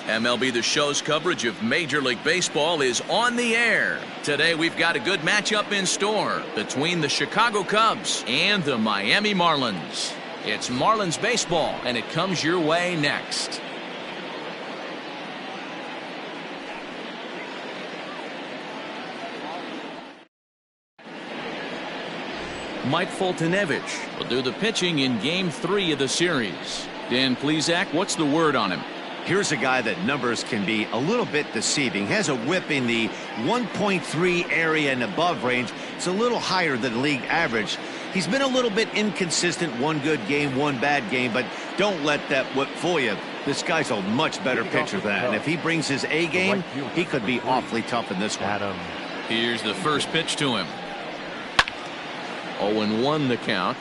MLB The Show's coverage of Major League Baseball is on the air. Today we've got a good matchup in store between the Chicago Cubs and the Miami Marlins. It's Marlins baseball, and it comes your way next. Mike Foltynewicz will do the pitching in Game 3 of the series. Dan Plesac, what's the word on him? Here's a guy that numbers can be a little bit deceiving. Has a whip in the 1.3 area and above range. It's a little higher than league average. He's been a little bit inconsistent. One good game, one bad game, but don't let that whip fool you. This guy's a much better pitcher than that. And if he brings his A game, he could be awfully tough in this one. Here's the first pitch to him. 0-1 the count.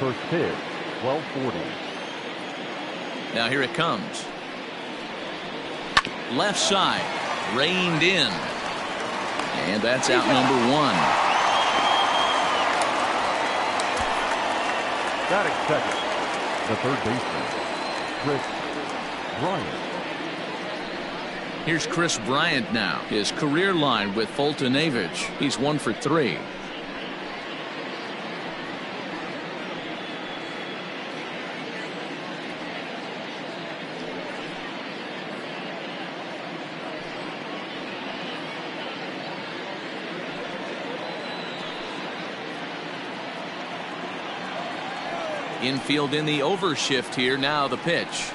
First pitch, 12:40. Now here it comes. Left side, reined in. And that's out number 1. Batting second, the third baseman, Chris Bryant. Here's Chris Bryant now. His career line with Foltynewicz. He's 1 for 3. Infield in the overshift here. Now the pitch.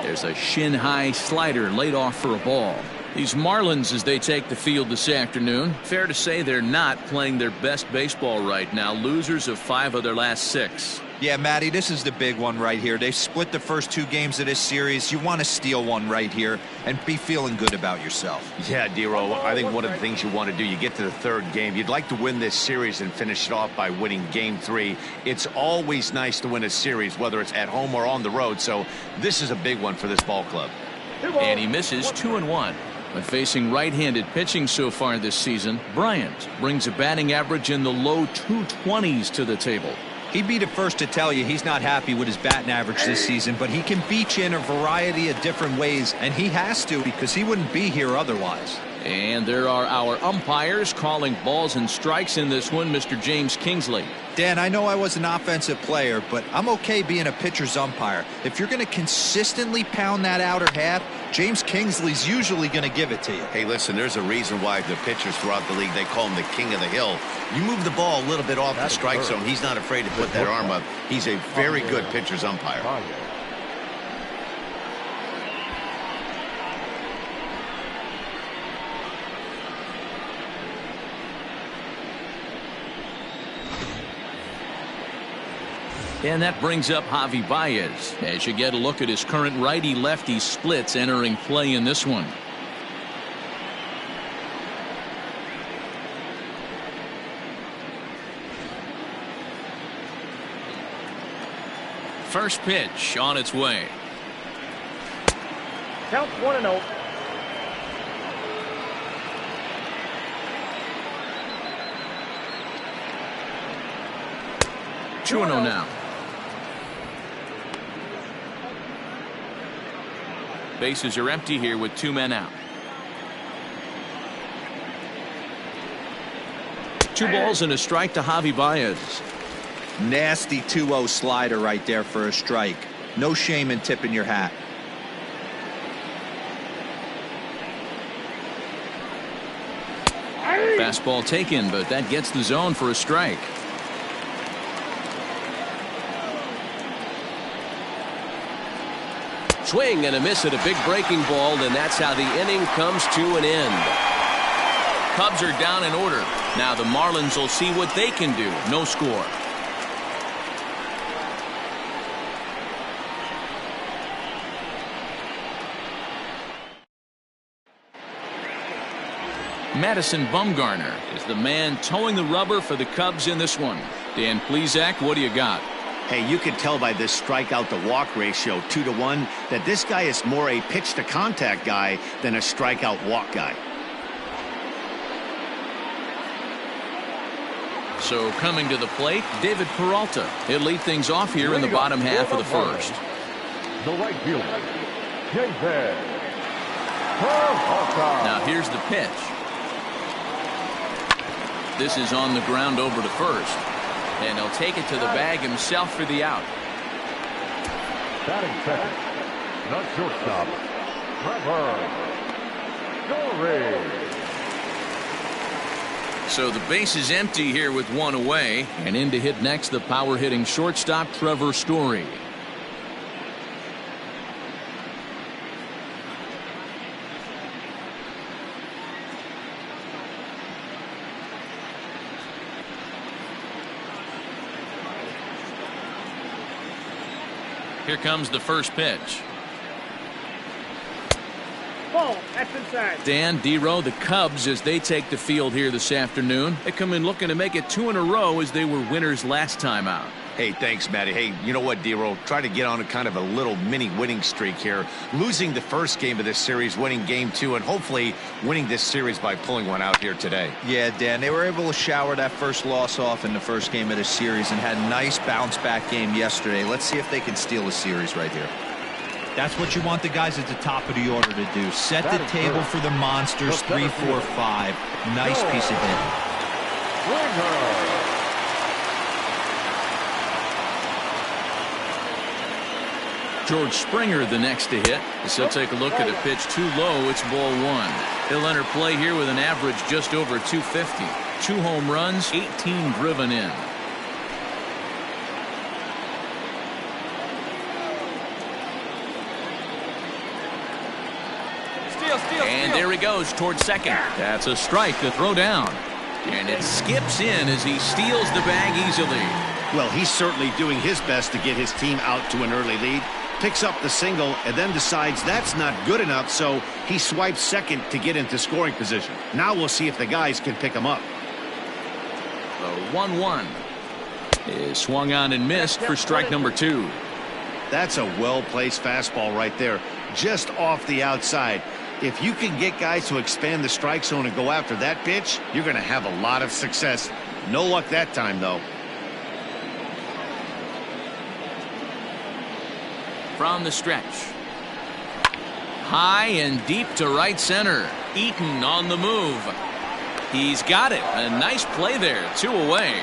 There's a shin-high slider laid off for a ball. These Marlins, as they take the field this afternoon, fair to say they're not playing their best baseball right now. Losers of 5 of their last 6. Yeah, Matty, this is the big one right here. They've split the first 2 games of this series. You want to steal one right here and be feeling good about yourself. Yeah, Dero, I think one of the things you want to do, you get to the 3rd game, you'd like to win this series and finish it off by winning Game 3. It's always nice to win a series, whether it's at home or on the road, so this is a big one for this ball club. And he misses 2-1. But facing right-handed pitching so far this season, Bryant brings a batting average in the low 220s to the table. He'd be the first to tell you he's not happy with his batting average this season, but he can beat you in a variety of different ways, and he has to because he wouldn't be here otherwise. And there are our umpires calling balls and strikes in this one, Mr. James Kingsley. Dan, I know I was an offensive player, but I'm okay being a pitcher's umpire. If you're going to consistently pound that outer half, James Kingsley's usually going to give it to you. Hey, listen, there's a reason why the pitchers throughout the league, they call him the king of the hill. You move the ball a little bit off the strike zone, he's not afraid to put that arm up. He's a very good pitcher's umpire. And that brings up Javi Baez as you get a look at his current righty-lefty splits entering play in this one. First pitch on its way. Count 1-0. Now. Bases are empty here with 2 men out. 2 balls and a strike to Javi Baez. Nasty 2-0 slider right there for a strike. No shame in tipping your hat. Fastball taken, but that gets the zone for a strike. Swing and a miss at a big breaking ball, and that's how the inning comes to an end. Cubs are down in order. Now the Marlins will see what they can do. No score. Madison Bumgarner is the man towing the rubber for the Cubs in this one. Dan Plesac, what do you got? Hey, you can tell by this strikeout to walk ratio 2-to-1 that this guy is more a pitch to contact guy than a strikeout walk guy. So coming to the plate, David Peralta. He'll lead things off here in the bottom half of the first. The right fielder, David Peralta. Now here's the pitch. This is on the ground over to first. And he'll take it to the bag himself for the out. Batting second, the shortstop, Villar. So the base is empty here with one away. And in to hit next, the power hitting shortstop, Trevor Story. Here comes the first pitch. Ball, that's inside. Dan, D-Row, the Cubs, as they take the field here this afternoon, they come in looking to make it 2 in a row as they were winners last time out. Hey, thanks, Matty. Hey, you know what, D-Row? Try to get on a kind of a little mini winning streak here. Losing the first game of this series, winning game 2, and hopefully winning this series by pulling one out here today. Yeah, Dan, they were able to shower that first loss off in the first game of this series and had a nice bounce-back game yesterday. Let's see if they can steal a series right here. That's what you want the guys at the top of the order to do. Set the table for the monsters, 3, 4, 5. Nice piece of hitting. George Springer the next to hit. So take a look at a pitch too low. It's ball 1. He'll enter play here with an average just over 250. 2 home runs, 18 driven in. And there he goes towards second. That's a strike to throw down. And it skips in as he steals the bag easily. Well, he's certainly doing his best to get his team out to an early lead. Picks up the single and then decides that's not good enough, so he swipes second to get into scoring position. Now we'll see if the guys can pick him up. The 1-1 is swung on and missed for strike number 2. That's a well-placed fastball right there, just off the outside. If you can get guys to expand the strike zone and go after that pitch, you're going to have a lot of success. No luck that time, though. From the stretch. High and deep to right center. Eaton on the move. He's got it. A nice play there. 2 away.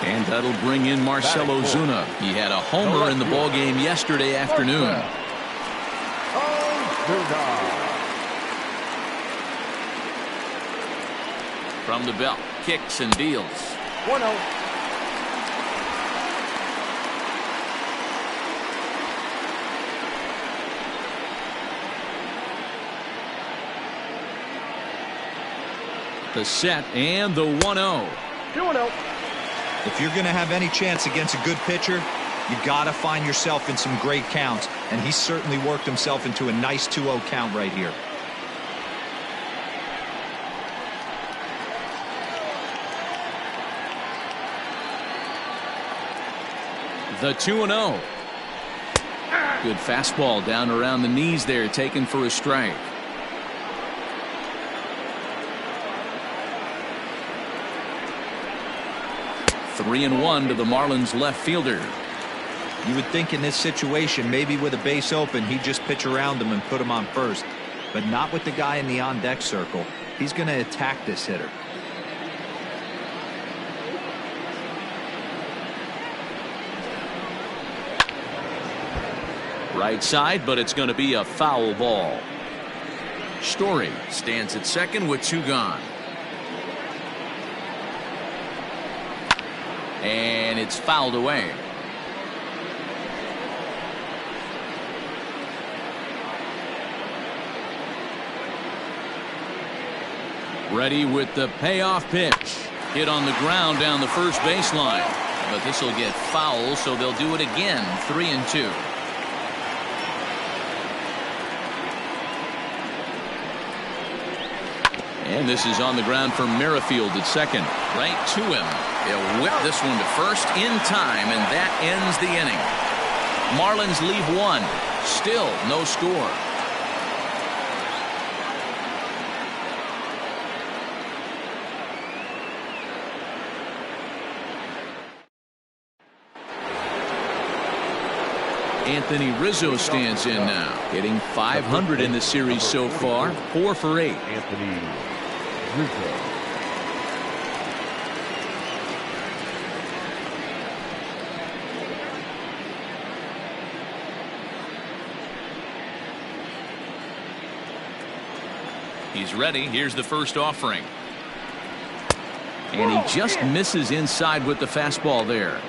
And that'll bring in Marcell Ozuna. He had a homer in the ballgame yesterday afternoon. From the belt, kicks and deals. 1-0. The set and the 1-0. 2-0. If you're going to have any chance against a good pitcher, you got to find yourself in some great counts, and he certainly worked himself into a nice 2-0 count right here. The 2-0. Good fastball down around the knees there, taken for a strike. 3-1 to the Marlins left fielder. You would think in this situation, maybe with a base open, he'd just pitch around him and put him on first. But not with the guy in the on-deck circle. He's going to attack this hitter. Right side, but it's going to be a foul ball. Story stands at second with 2 gone. And it's fouled away. Ready with the payoff pitch. Hit on the ground down the first baseline. But this will get foul, so they'll do it again. 3-2. And this is on the ground for Merrifield at second. Right to him. He'll whip this one to first in time, and that ends the inning. Marlins leave 1. Still no score. Anthony Rizzo stands in now, hitting .500 in the series so far, 4 for 8. Anthony Rizzo. He's ready. Here's the first offering. And he just misses inside with the fastball there.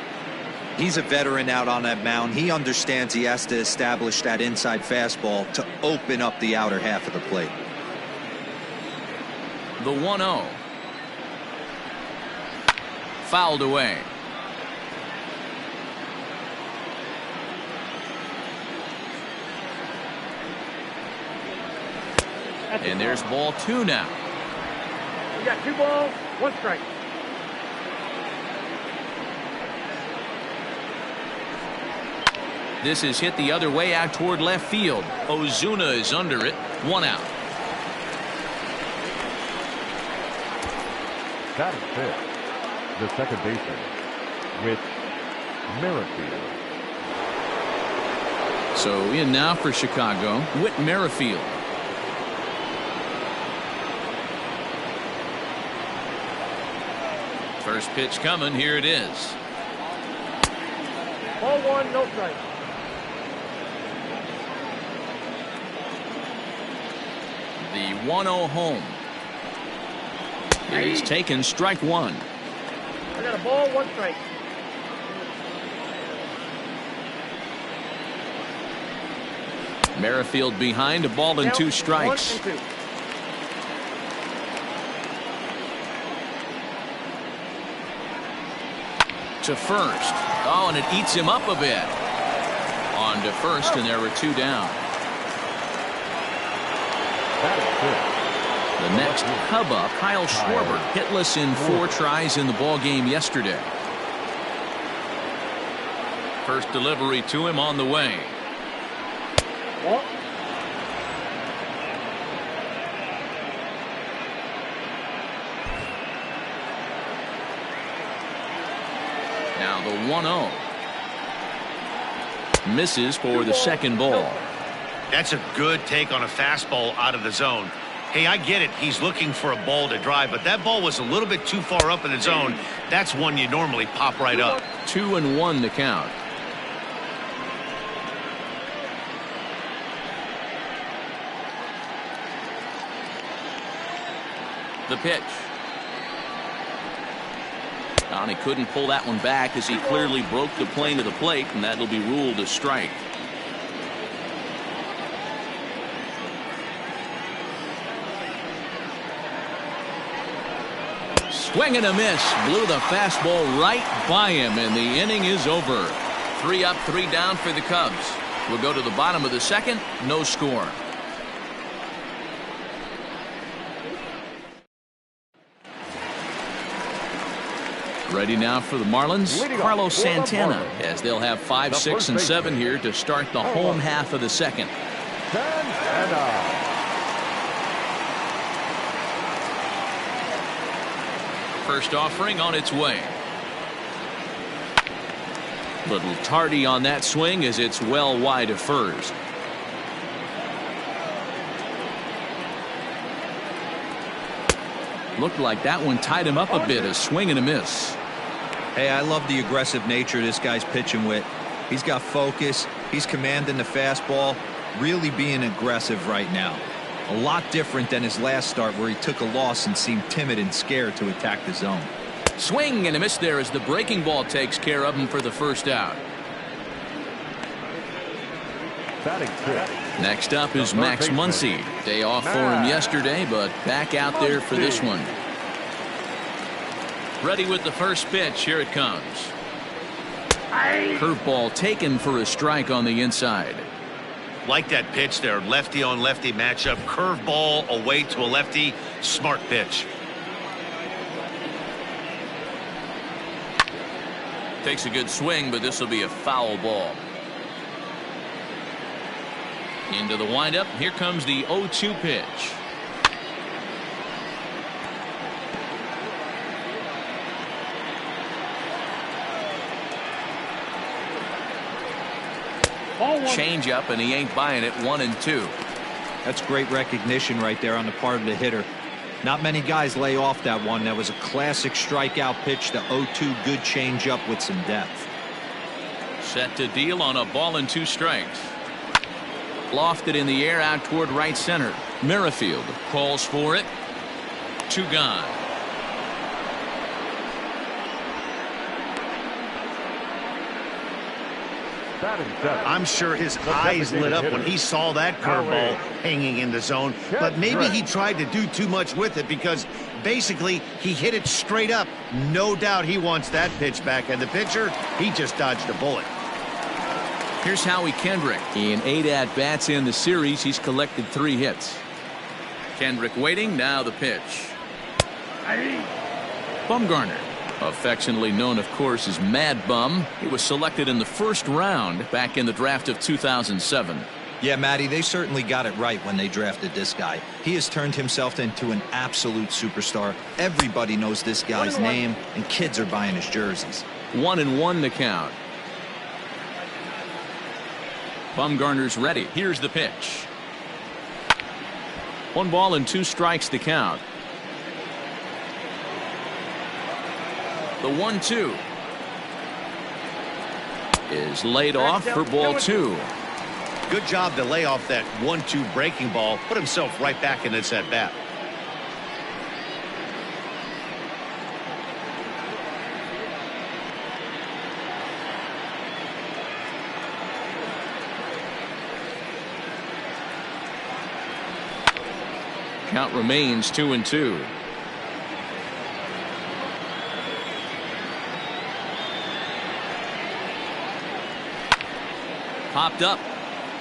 He's a veteran out on that mound. He understands he has to establish that inside fastball to open up the outer half of the plate. The 1-0. Fouled away. And there's ball 2 now. We got 2 balls, 1 strike. This is hit the other way out toward left field. Ozuna is under it. 1 out. That is fifth. The second baseman, Whit Merrifield. So in now for Chicago, Whit Merrifield. First pitch coming. Here it is. Ball 1, no strike. The 1-0 home. It is taken, strike 1. I got a ball, 1 strike. Merrifield behind, a ball and 2 strikes. 1 and 2. To first. Oh, and it eats him up a bit. On to first, and there were 2 down. The next Cub up, Kyle Schwarber, hitless in 4 tries in the ball game yesterday. First delivery to him on the way. Ball. Now the 1-0. Misses for the second ball. That's a good take on a fastball out of the zone. Hey, I get it. He's looking for a ball to drive, but that ball was a little bit too far up in the zone. That's one you normally pop right up. 2-1 the count. The pitch. And he couldn't pull that one back as he clearly broke the plane of the plate, and that'll be ruled a strike. Swing and a miss. Blew the fastball right by him, and the inning is over. 3 up, 3 down for the Cubs. We'll go to the bottom of the second. No score. Ready now for the Marlins, Carlos Santana, as they'll have 5, 6, and 7 here to start the home half of the second. Santana. First offering on its way. Little tardy on that swing as it's well wide of first. Looked like that one tied him up a bit. A swing and a miss. Hey, I love the aggressive nature this guy's pitching with. He's got focus. He's commanding the fastball. Really being aggressive right now. A lot different than his last start where he took a loss and seemed timid and scared to attack the zone. Swing and a miss there as the breaking ball takes care of him for the first out. Next up is Max Muncie. Day off for him yesterday, but back out there for this one. Ready with the first pitch. Here it comes. Curveball taken for a strike on the inside. Like that pitch there. Lefty on lefty matchup. Curveball away to a lefty. Smart pitch. Takes a good swing, but this will be a foul ball. Into the windup. Here comes the 0-2 pitch. Change up, and he ain't buying it. 1-2. That's great recognition right there on the part of the hitter. Not many guys lay off that one. That was a classic strikeout pitch. The 0-2 good changeup with some depth. Set to deal on a ball and 2 strikes. Lofted in the air out toward right center. Merrifield calls for it. 2 gone. I'm sure his eyes lit up when he saw that curveball hanging in the zone, but maybe he tried to do too much with it because basically he hit it straight up. No doubt he wants that pitch back, and the pitcher, he just dodged a bullet. Here's Howie Kendrick. In 8 at-bats in the series, he's collected 3 hits. Kendrick waiting, now the pitch. Bumgarner, affectionately known, of course, as Mad Bum. He was selected in the 1st round back in the draft of 2007. Yeah, Matty, they certainly got it right when they drafted this guy. He has turned himself into an absolute superstar. Everybody knows this guy's name, and kids are buying his jerseys. 1-1 the count. Bumgarner's ready. Here's the pitch. 1 ball and 2 strikes the count. The 1-2 is laid off for ball 2. Good job to lay off that 1-2 breaking ball. Put himself right back in this at bat. Count remains 2-2. Popped up.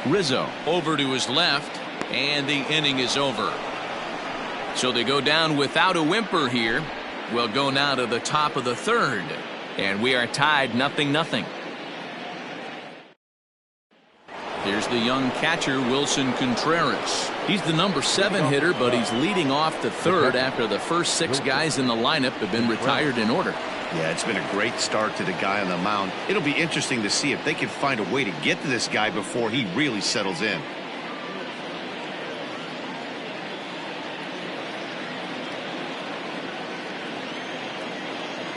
Rizzo over to his left, and the inning is over. So they go down without a whimper here. We'll go now to the top of the 3rd, and we are tied 0-0. Here's the young catcher, Wilson Contreras. He's the number 7 hitter, but he's leading off the 3rd after the first 6 guys in the lineup have been retired in order. Yeah, it's been a great start to the guy on the mound. It'll be interesting to see if they can find a way to get to this guy before he really settles in.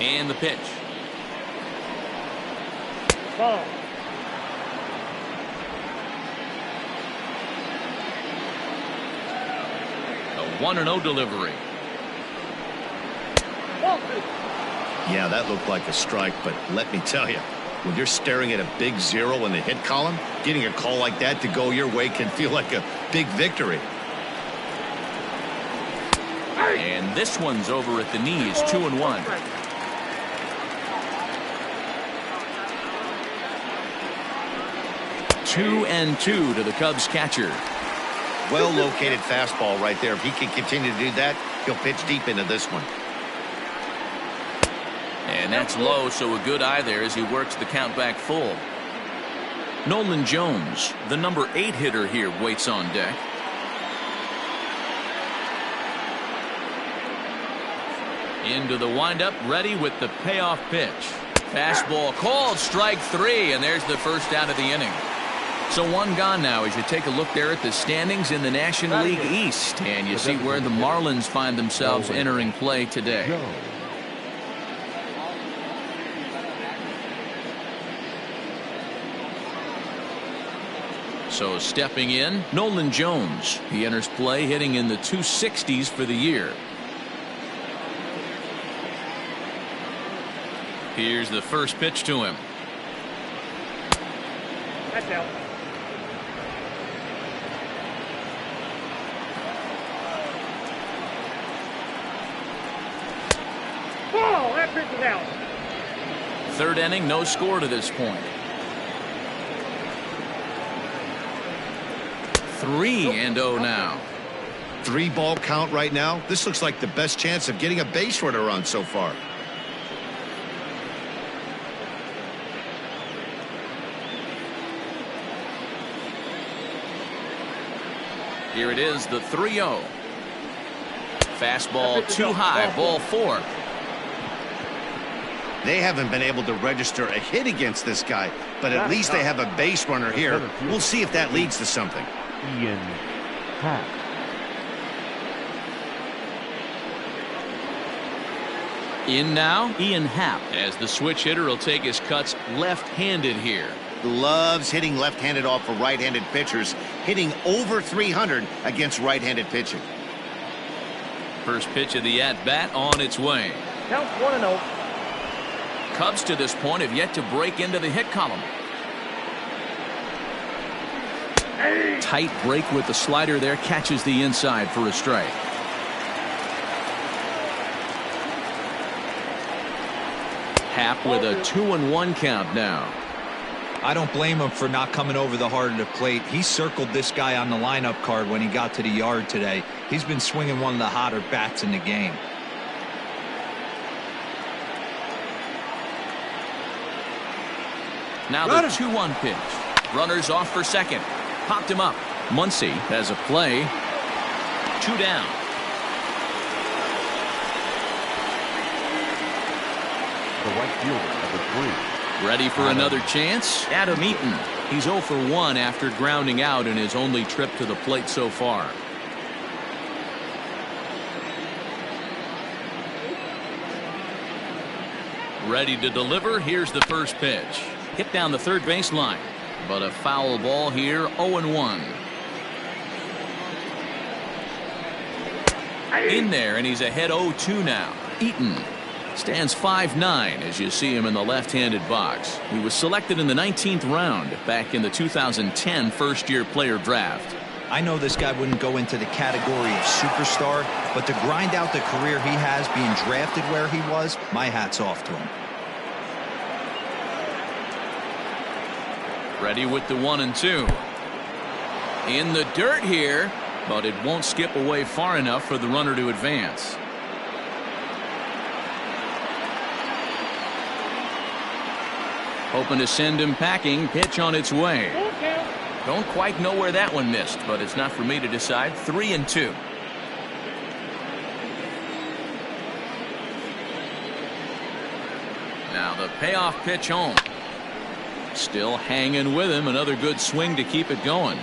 And the pitch. Ball. A 1-0 delivery. Yeah, that looked like a strike, but let me tell you, when you're staring at a big 0 in the hit column, getting a call like that to go your way can feel like a big victory. And this one's over at the knees, 2-1. Two and 2 to the Cubs catcher. Well-located fastball right there. If he can continue to do that, he'll pitch deep into this one. And that's low, so a good eye there as he works the count back full. Nolan Jones, the number 8 hitter here, waits on deck. Into the windup, ready with the payoff pitch. Fastball called, strike 3, and there's the first out of the inning. So 1 gone now as you take a look there at the standings in the National League East, and you see where the Marlins find themselves entering play today. So stepping in, Nolan Jones. He enters play hitting in the 260s for the year. Here's the first pitch to him. That's out. Ball, that pitch is out. 3rd inning, no score to this point. 3-0 now. 3-ball count right now. This looks like the best chance of getting a base runner on so far. Here it is, the 3-0. Fastball too high, ball 4. They haven't been able to register a hit against this guy, but at least they have a base runner here. We'll see if that leads to something. Ian Happ. In now, Ian Happ, as the switch hitter will take his cuts left-handed here. Loves hitting left-handed off for right-handed pitchers, hitting over 300 against right-handed pitching. First pitch of the at-bat on its way. Count 1-0. Cubs to this point have yet to break into the hit column. Tight break with the slider there, catches the inside for a strike. Happ with a 2-1 count now. I don't blame him for not coming over the heart of the plate. He circled this guy on the lineup card when he got to the yard today. He's been swinging one of the hotter bats in the game. Now the 2-1 pitch. Runners off for second. Popped him up. Muncie has a play. 2 down. The right fielder, number 3. Ready for another chance? Adam Eaton. He's 0 for 1 after grounding out in his only trip to the plate so far. Ready to deliver. Here's the first pitch. Hit down the third baseline. But a foul ball here. 0-1. In there, and he's ahead 0-2 now. Eaton stands 5'9" as you see him in the left-handed box. He was selected in the 19th round back in the 2010 first-year player draft. I know this guy wouldn't go into the category of superstar, but to grind out the career he has being drafted where he was, my hat's off to him. Ready with the 1-2. In the dirt here, but it won't skip away far enough for the runner to advance. Hoping to send him packing. Pitch on its way. Don't quite know where that one missed, but it's not for me to decide. 3-2. Now the payoff pitch home. Still hanging with him. Another good swing to keep it going.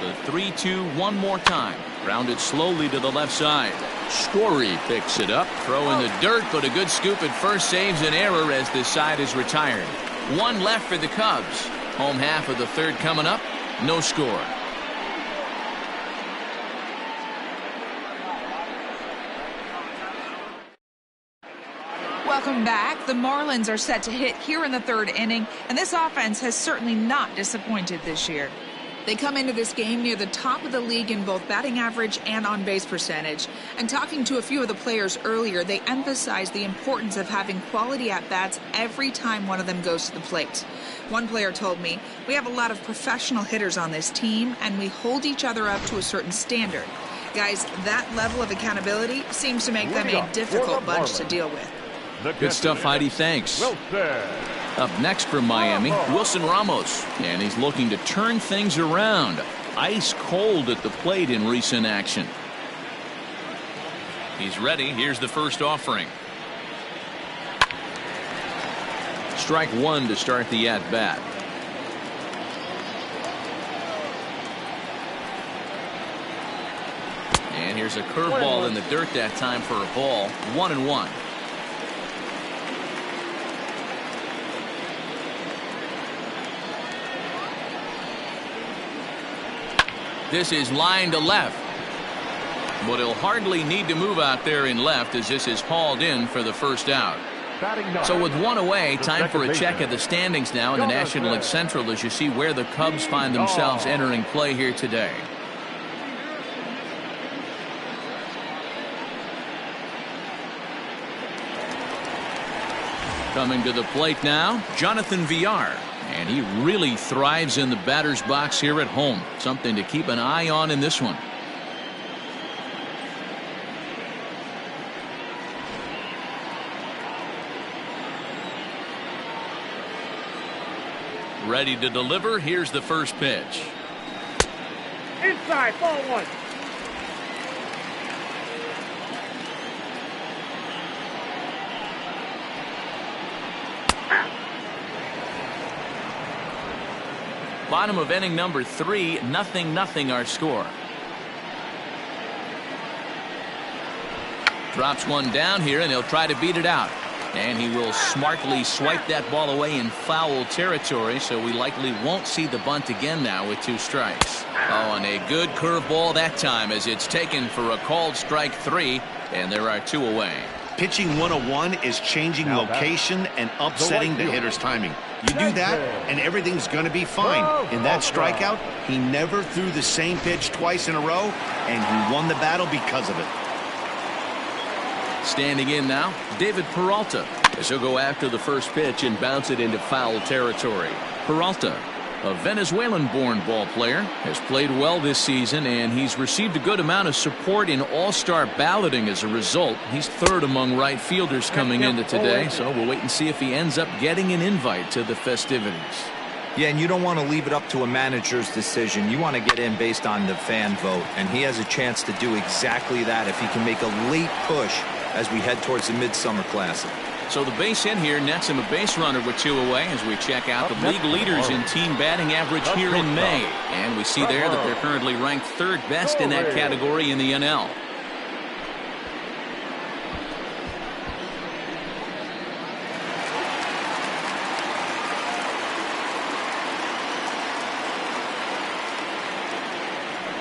The 3-2 one more time. Grounded slowly to the left side. Story picks it up. Throw in the dirt, but a good scoop at first saves an error as this side is retired. 1 left for the Cubs. Home half of the third coming up. No score. Welcome back. The Marlins are set to hit here in the 3rd inning, and this offense has certainly not disappointed this year. They come into this game near the top of the league in both batting average and on-base percentage. And talking to a few of the players earlier, they emphasize the importance of having quality at-bats every time one of them goes to the plate. One player told me, "We have a lot of professional hitters on this team, and we hold each other up to a certain standard." Guys, that level of accountability seems to make them a difficult bunch to deal with. Good stuff, Heidi. Thanks. Up next from Miami, Wilson Ramos, and he's looking to turn things around. Ice cold at the plate in recent action. He's ready. Here's the first offering. Strike 1 to start the at-bat. And here's a curveball in the dirt that time for a ball. 1-1. This is line to left. But he'll hardly need to move out there in left as this is hauled in for the first out. So with 1 away, time for a check of the standings now in the National League Central as you see where the Cubs find themselves entering play here today. Coming to the plate now, Jonathan Villar. And he really thrives in the batter's box here at home. Something to keep an eye on in this one. Ready to deliver. Here's the first pitch. Inside, ball 1. Bottom of inning number 3, 0-0 our score. Drops one down here, and he'll try to beat it out. And he will smartly swipe that ball away in foul territory, so we likely won't see the bunt again now with 2 strikes. Oh, and a good curveball that time as it's taken for a called strike 3, and there are 2 away. Pitching 101 is changing location and upsetting the hitter's timing. You do that, and everything's going to be fine. In that strikeout, he never threw the same pitch twice in a row, and he won the battle because of it. Standing in now, David Peralta, as he'll go after the first pitch and bounce it into foul territory. Peralta, a Venezuelan-born ball player, has played well this season, and he's received a good amount of support in all-star balloting as a result. He's 3rd among right fielders coming into today, so we'll wait and see if he ends up getting an invite to the festivities. Yeah, and you don't want to leave it up to a manager's decision. You want to get in based on the fan vote, and he has a chance to do exactly that if he can make a late push as we head towards the Midsummer Classic. So the base hit here nets him a base runner with 2 away as we check out the league leaders in team batting average here in May. And we see there that they're currently ranked 3rd best in that category in the NL.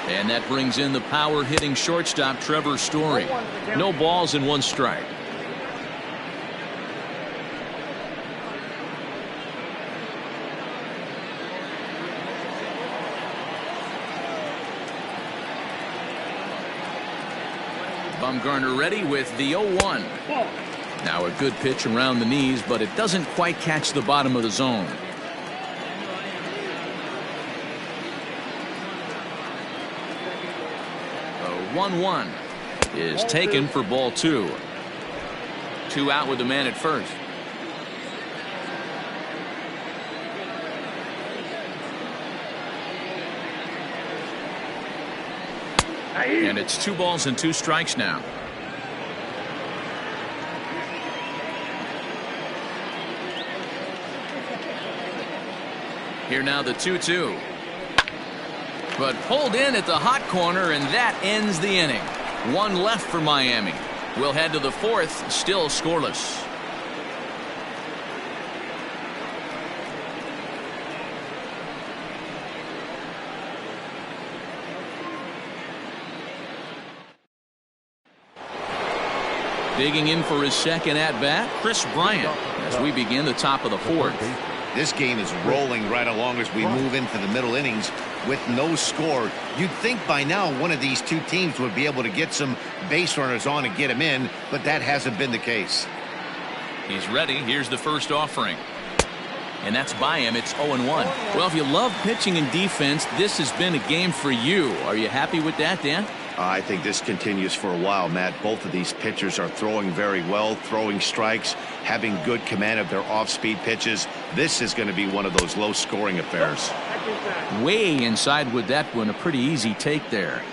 And that brings in the power hitting shortstop Trevor Story. No balls and 1 strike. Bumgarner ready with the 0-1. Now a good pitch around the knees, but it doesn't quite catch the bottom of the zone. A 1-1 is taken for ball 2. 2 out with the man at first. And it's 2 balls and 2 strikes now. Here now the 2-2. But pulled in at the hot corner, and that ends the inning. 1 left for Miami. We'll head to the 4th, still scoreless. Digging in for his second at-bat, Chris Bryant, as we begin the top of the 4th. This game is rolling right along as we move into the middle innings with no score. You'd think by now one of these 2 teams would be able to get some base runners on and get him in, but that hasn't been the case. He's ready. Here's the first offering. And that's by him. It's 0-1. Well, if you love pitching and defense, this has been a game for you. Are you happy with that, Dan? I think this continues for a while, Matt. Both of these pitchers are throwing very well, throwing strikes, having good command of their off-speed pitches. This is going to be one of those low-scoring affairs. Way inside with that one. A pretty easy take there.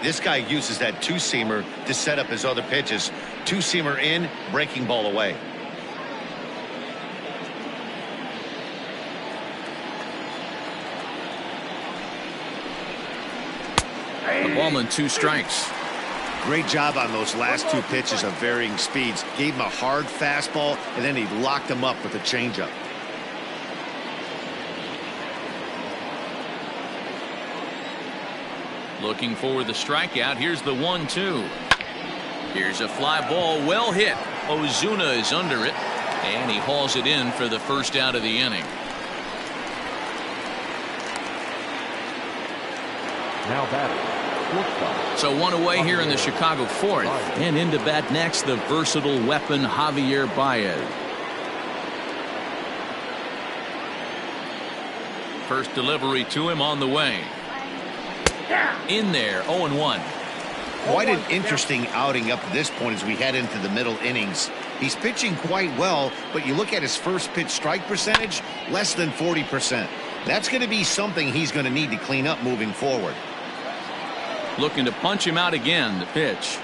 This guy uses that 2-seamer to set up his other pitches. 2-seamer in, breaking ball away. A ball and 2 strikes. Great job on those last 2 pitches of varying speeds. Gave him a hard fastball, and then he locked him up with a changeup. Looking for the strikeout. Here's the 1-2. Here's a fly ball, well hit. Ozuna is under it, and he hauls it in for the first out of the inning. Now batting. So 1 away here in the Chicago 4th, and into bat next the versatile weapon Javier Baez. First delivery to him on the way. In there, 0-1. Quite an interesting outing up to this point as we head into the middle innings. He's pitching quite well, but you look at his first pitch strike percentage, less than 40%. That's going to be something he's going to need to clean up moving forward. Looking to punch him out again. The pitch.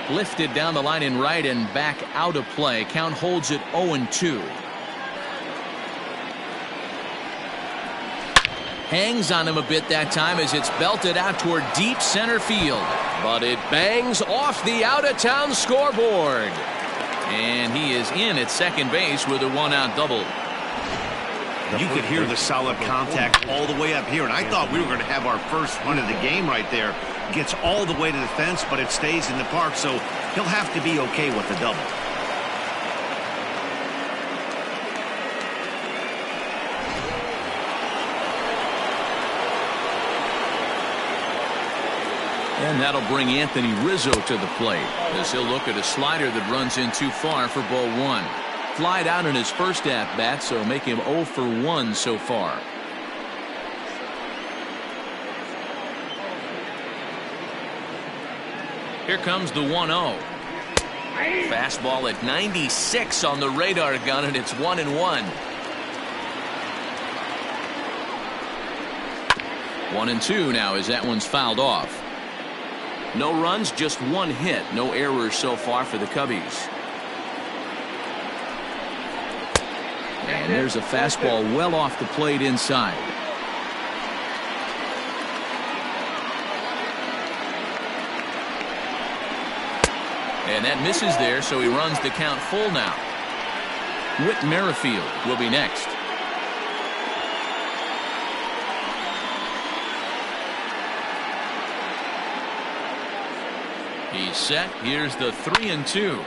Lifted down the line in right and back out of play. Count holds it 0-2. hangs on him a bit that time as it's belted out toward deep center field. But it bangs off the out-of-town scoreboard. And he is in at second base with a one-out double. You could hear the solid contact all the way up here, and I thought we were going to have our first run of the game right there. Gets all the way to the fence, but it stays in the park, so he'll have to be okay with the double. And that'll bring Anthony Rizzo to the plate as he'll look at a slider that runs in too far for ball one. Flied out in his first at-bat, so make him 0 for 1 so far. Here comes the 1-0. Fastball at 96 on the radar gun, and it's 1-1. 1-2 now as that one's fouled off. No runs, just one hit. No errors so far for the Cubbies. And there's a fastball well off the plate inside. And that misses there, so he runs the count full now. Whit Merrifield will be next. He's set. Here's the 3-2.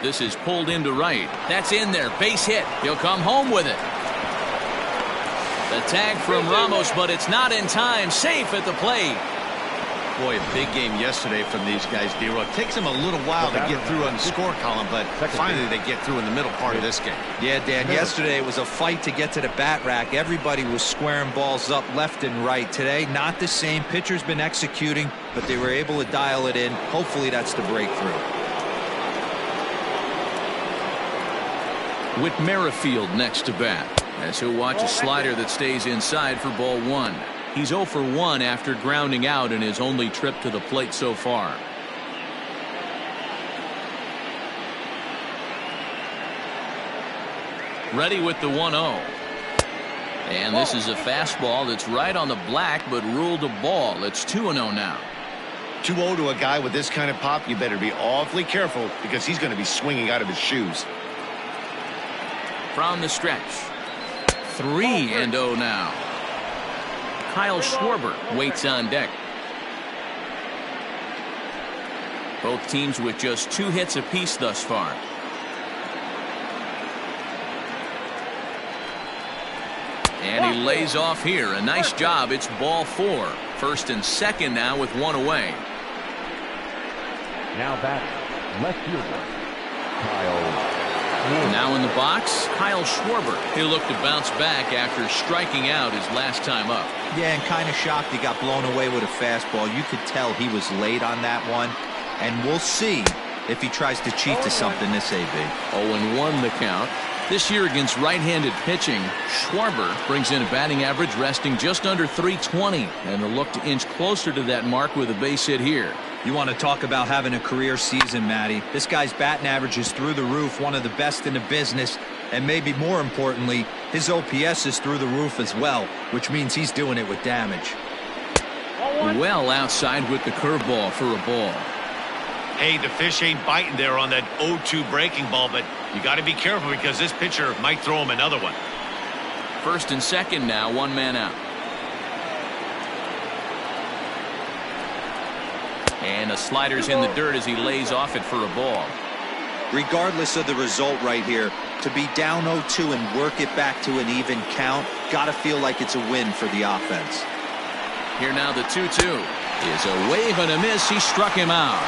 This is pulled into right. That's in there. Base hit. He'll come home with it. The tag from Ramos, but it's not in time. Safe at the plate. Boy, a big game yesterday from these guys, D-Roy. It takes them a little while to get through on the score column, but finally they get through in the middle part of this game. Yeah, Dan, yesterday it was a fight to get to the bat rack. Everybody was squaring balls up left and right. Today, not the same. Pitcher's been executing, but they were able to dial it in. Hopefully that's the breakthrough. Whit Merrifield next to bat as he'll watch a slider that stays inside for ball one. He's 0 for 1 after grounding out in his only trip to the plate so far. Ready with the 1-0. And this is a fastball that's right on the black but ruled a ball. It's 2-0 now. 2-0 to a guy with this kind of pop, you better be awfully careful because he's going to be swinging out of his shoes. From the stretch. 3-0 now. Kyle Schwarber waits on deck. Both teams with just 2 hits apiece thus far. And he lays off here. A nice job. It's ball 4. First and second now with 1 away. Now back, left fielder, Kyle. Now in the box, Kyle Schwarber. He'll look to bounce back after striking out his last time up. Yeah, and kind of shocked he got blown away with a fastball. You could tell he was late on that one. And we'll see if he tries to cheat to something this AB. 0-1 the count. This year against right-handed pitching, Schwarber brings in a batting average resting just under 320. And they'll look to inch closer to that mark with a base hit here. You want to talk about having a career season, Matty. This guy's batting average is through the roof, one of the best in the business. And maybe more importantly, his OPS is through the roof as well, which means he's doing it with damage. Well outside with the curveball for a ball. Hey, the fish ain't biting there on that 0-2 breaking ball, but you got to be careful because this pitcher might throw him another one. First and second now, 1 man out. And the slider's in the dirt as he lays off it for a ball. Regardless of the result right here, to be down 0-2 and work it back to an even count, got to feel like it's a win for the offense. Here now the 2-2 is a wave and a miss. He struck him out.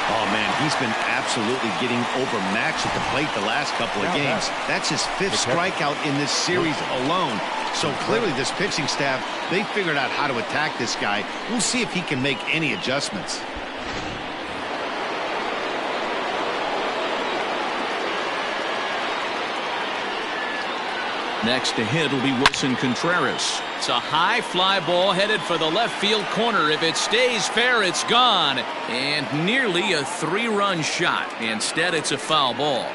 Oh, man, he's been absolutely getting overmatched at the plate the last couple of games. That's his 5th strikeout in this series alone. So clearly this pitching staff, they figured out how to attack this guy. We'll see if he can make any adjustments. Next to hit will be Wilson Contreras. It's a high fly ball headed for the left field corner. If it stays fair, it's gone. And nearly a 3-run shot. Instead, it's a foul ball.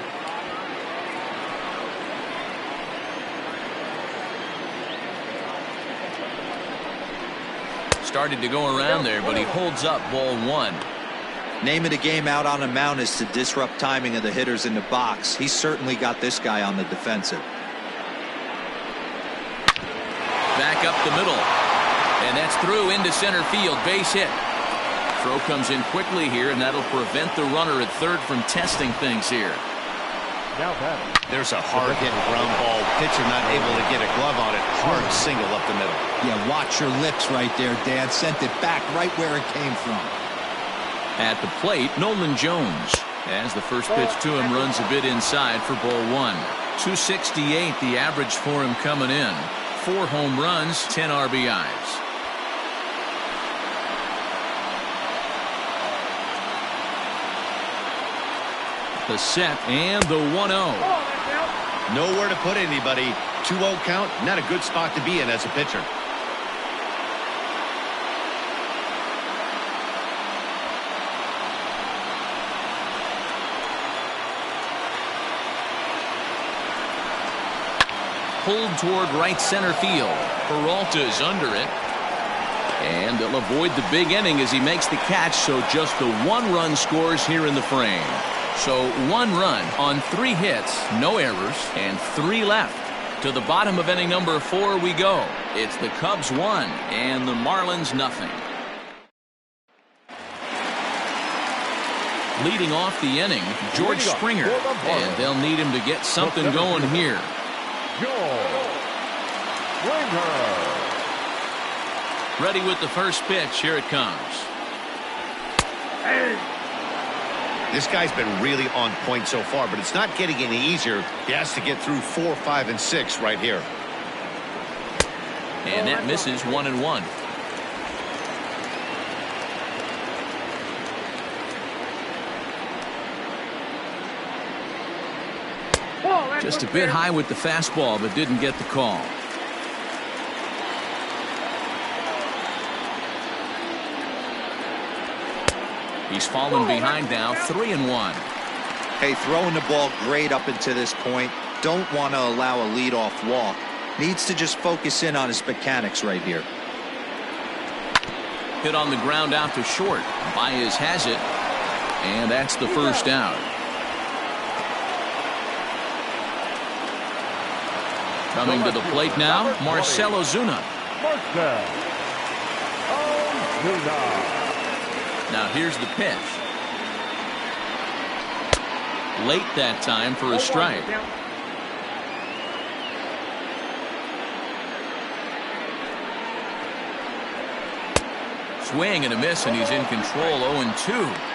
started to go around there, but he holds up ball one. Name of the game out on the mound is to disrupt timing of the hitters in the box. He's certainly got this guy on the defensive. Back up the middle. And that's through into center field. Base hit. Throw comes in quickly here, and that'll prevent the runner at third from testing things here. Now that there's a hard hit ground ball. Pitcher not able to get a glove on it. Hard single up the middle. Yeah, watch your lips right there, Dan. Sent it back right where it came from. At the plate, Nolan Jones. As the first pitch to him runs a bit inside for ball one. 268 the average for him coming in. 4 home runs, 10 RBIs. The set and the 1-0. Nowhere to put anybody. 2-0 count, not a good spot to be in as a pitcher. Pulled toward right center field. Peralta's under it. And they'll avoid the big inning as he makes the catch, so just the 1 run scores here in the frame. So 1 run on 3 hits, no errors, and 3 left. To the bottom of inning number 4 we go. It's the Cubs 1 and the Marlins nothing. Leading off the inning, George Springer, and they'll need him to get something going here. Ready with the first pitch. Here it comes. This guy's been really on point so far, but it's not getting any easier. He has to get through 4, 5, and 6 right here. And that misses 1-1. Just a bit high with the fastball, but didn't get the call. He's fallen behind now, 3-1. Hey, throwing the ball great up until this point. Don't want to allow a leadoff walk. Needs to just focus in on his mechanics right here. Hit on the ground out to short. Baez has it. And that's the first out. Coming to the plate now, Marcell Ozuna. Now here's the pitch. Late that time for a strike. Swing and a miss, and he's in control. 0-2.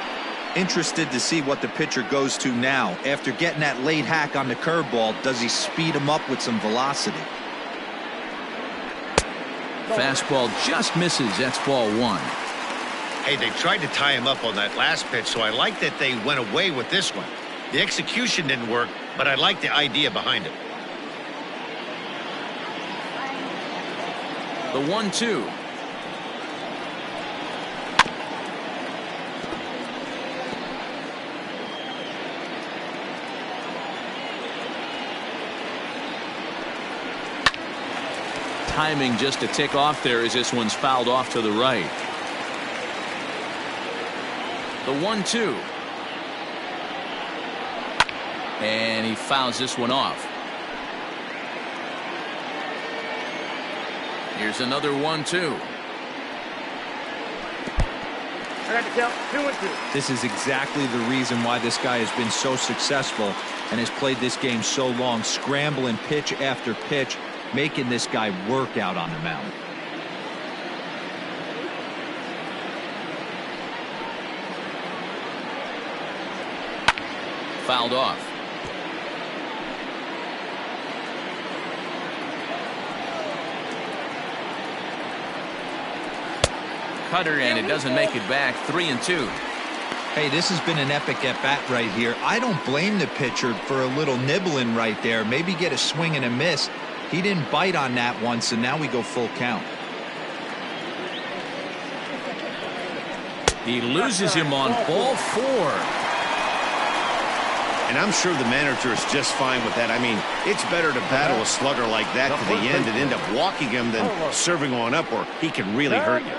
Interested to see what the pitcher goes to now. After getting that late hack on the curveball, does he speed him up with some velocity? Fastball just misses. That's ball 1. Hey, they tried to tie him up on that last pitch, so I like that they went away with this one. The execution didn't work, but I like the idea behind it. The 1-2. Timing just a tick off there as this one's fouled off to the right. The 1-2. And he fouls this one off. Here's another 1-2. I got to count 2-2. This is exactly the reason why this guy has been so successful and has played this game so long, scrambling pitch after pitch, making this guy work out on the mound. Fouled off. Cutter, and it doesn't make it back. 3-2. Hey, this has been an epic at-bat right here. I don't blame the pitcher for a little nibbling right there. Maybe get a swing and a miss. He didn't bite on that one, so now we go full count. He loses him on ball 4. And I'm sure the manager is just fine with that. I mean, it's better to battle a slugger like that to the end and end up walking him than serving on up, or he can really hurt you.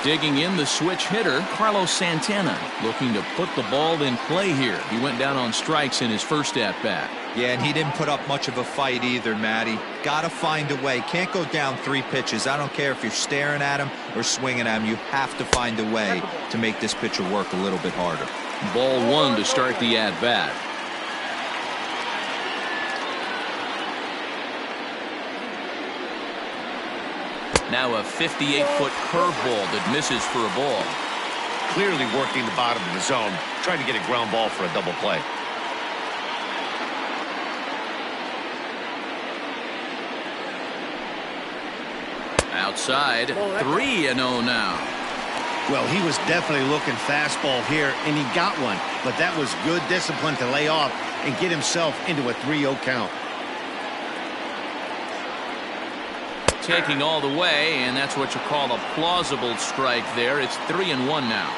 Digging in, the switch hitter, Carlos Santana, looking to put the ball in play here. He went down on strikes in his first at-bat. Yeah, and he didn't put up much of a fight either, Matty. Got to find a way. Can't go down 3 pitches. I don't care if you're staring at him or swinging at him. You have to find a way to make this pitcher work a little bit harder. Ball 1 to start the at-bat. Now a 58-foot curveball that misses for a ball. Clearly working the bottom of the zone, trying to get a ground ball for a double play. Outside, 3-0 now. Well, he was definitely looking fastball here, and he got one. But that was good discipline to lay off and get himself into a 3-0 count. Taking all the way, and that's what you call a plausible strike there. It's 3-1 now.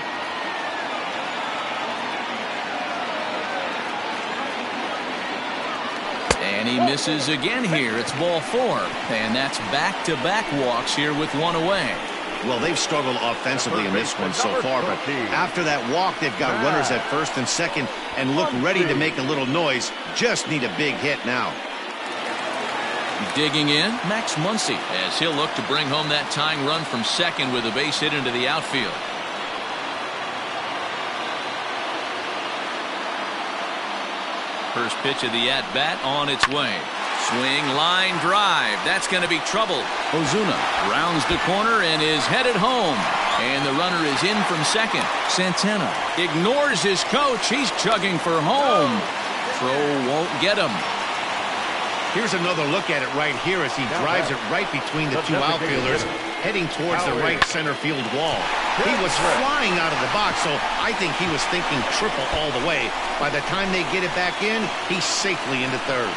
And he misses again here. It's ball 4. And that's back-to-back walks here with 1 away. Well, they've struggled offensively in this one so far, but after that walk, they've got runners at first and second and look ready to make a little noise. Just need a big hit now. Digging in, Max Muncie, as he'll look to bring home that tying run from second with a base hit into the outfield. First pitch of the at-bat on its way. Swing, line drive. That's going to be trouble. Ozuna rounds the corner and is headed home. And the runner is in from second. Santana ignores his coach. He's chugging for home. Throw won't get him. Here's another look at it right here as he drives it right between the 2 outfielders, heading towards the right center field wall. He was flying out of the box, so I think he was thinking triple all the way. By the time they get it back in, he's safely into third.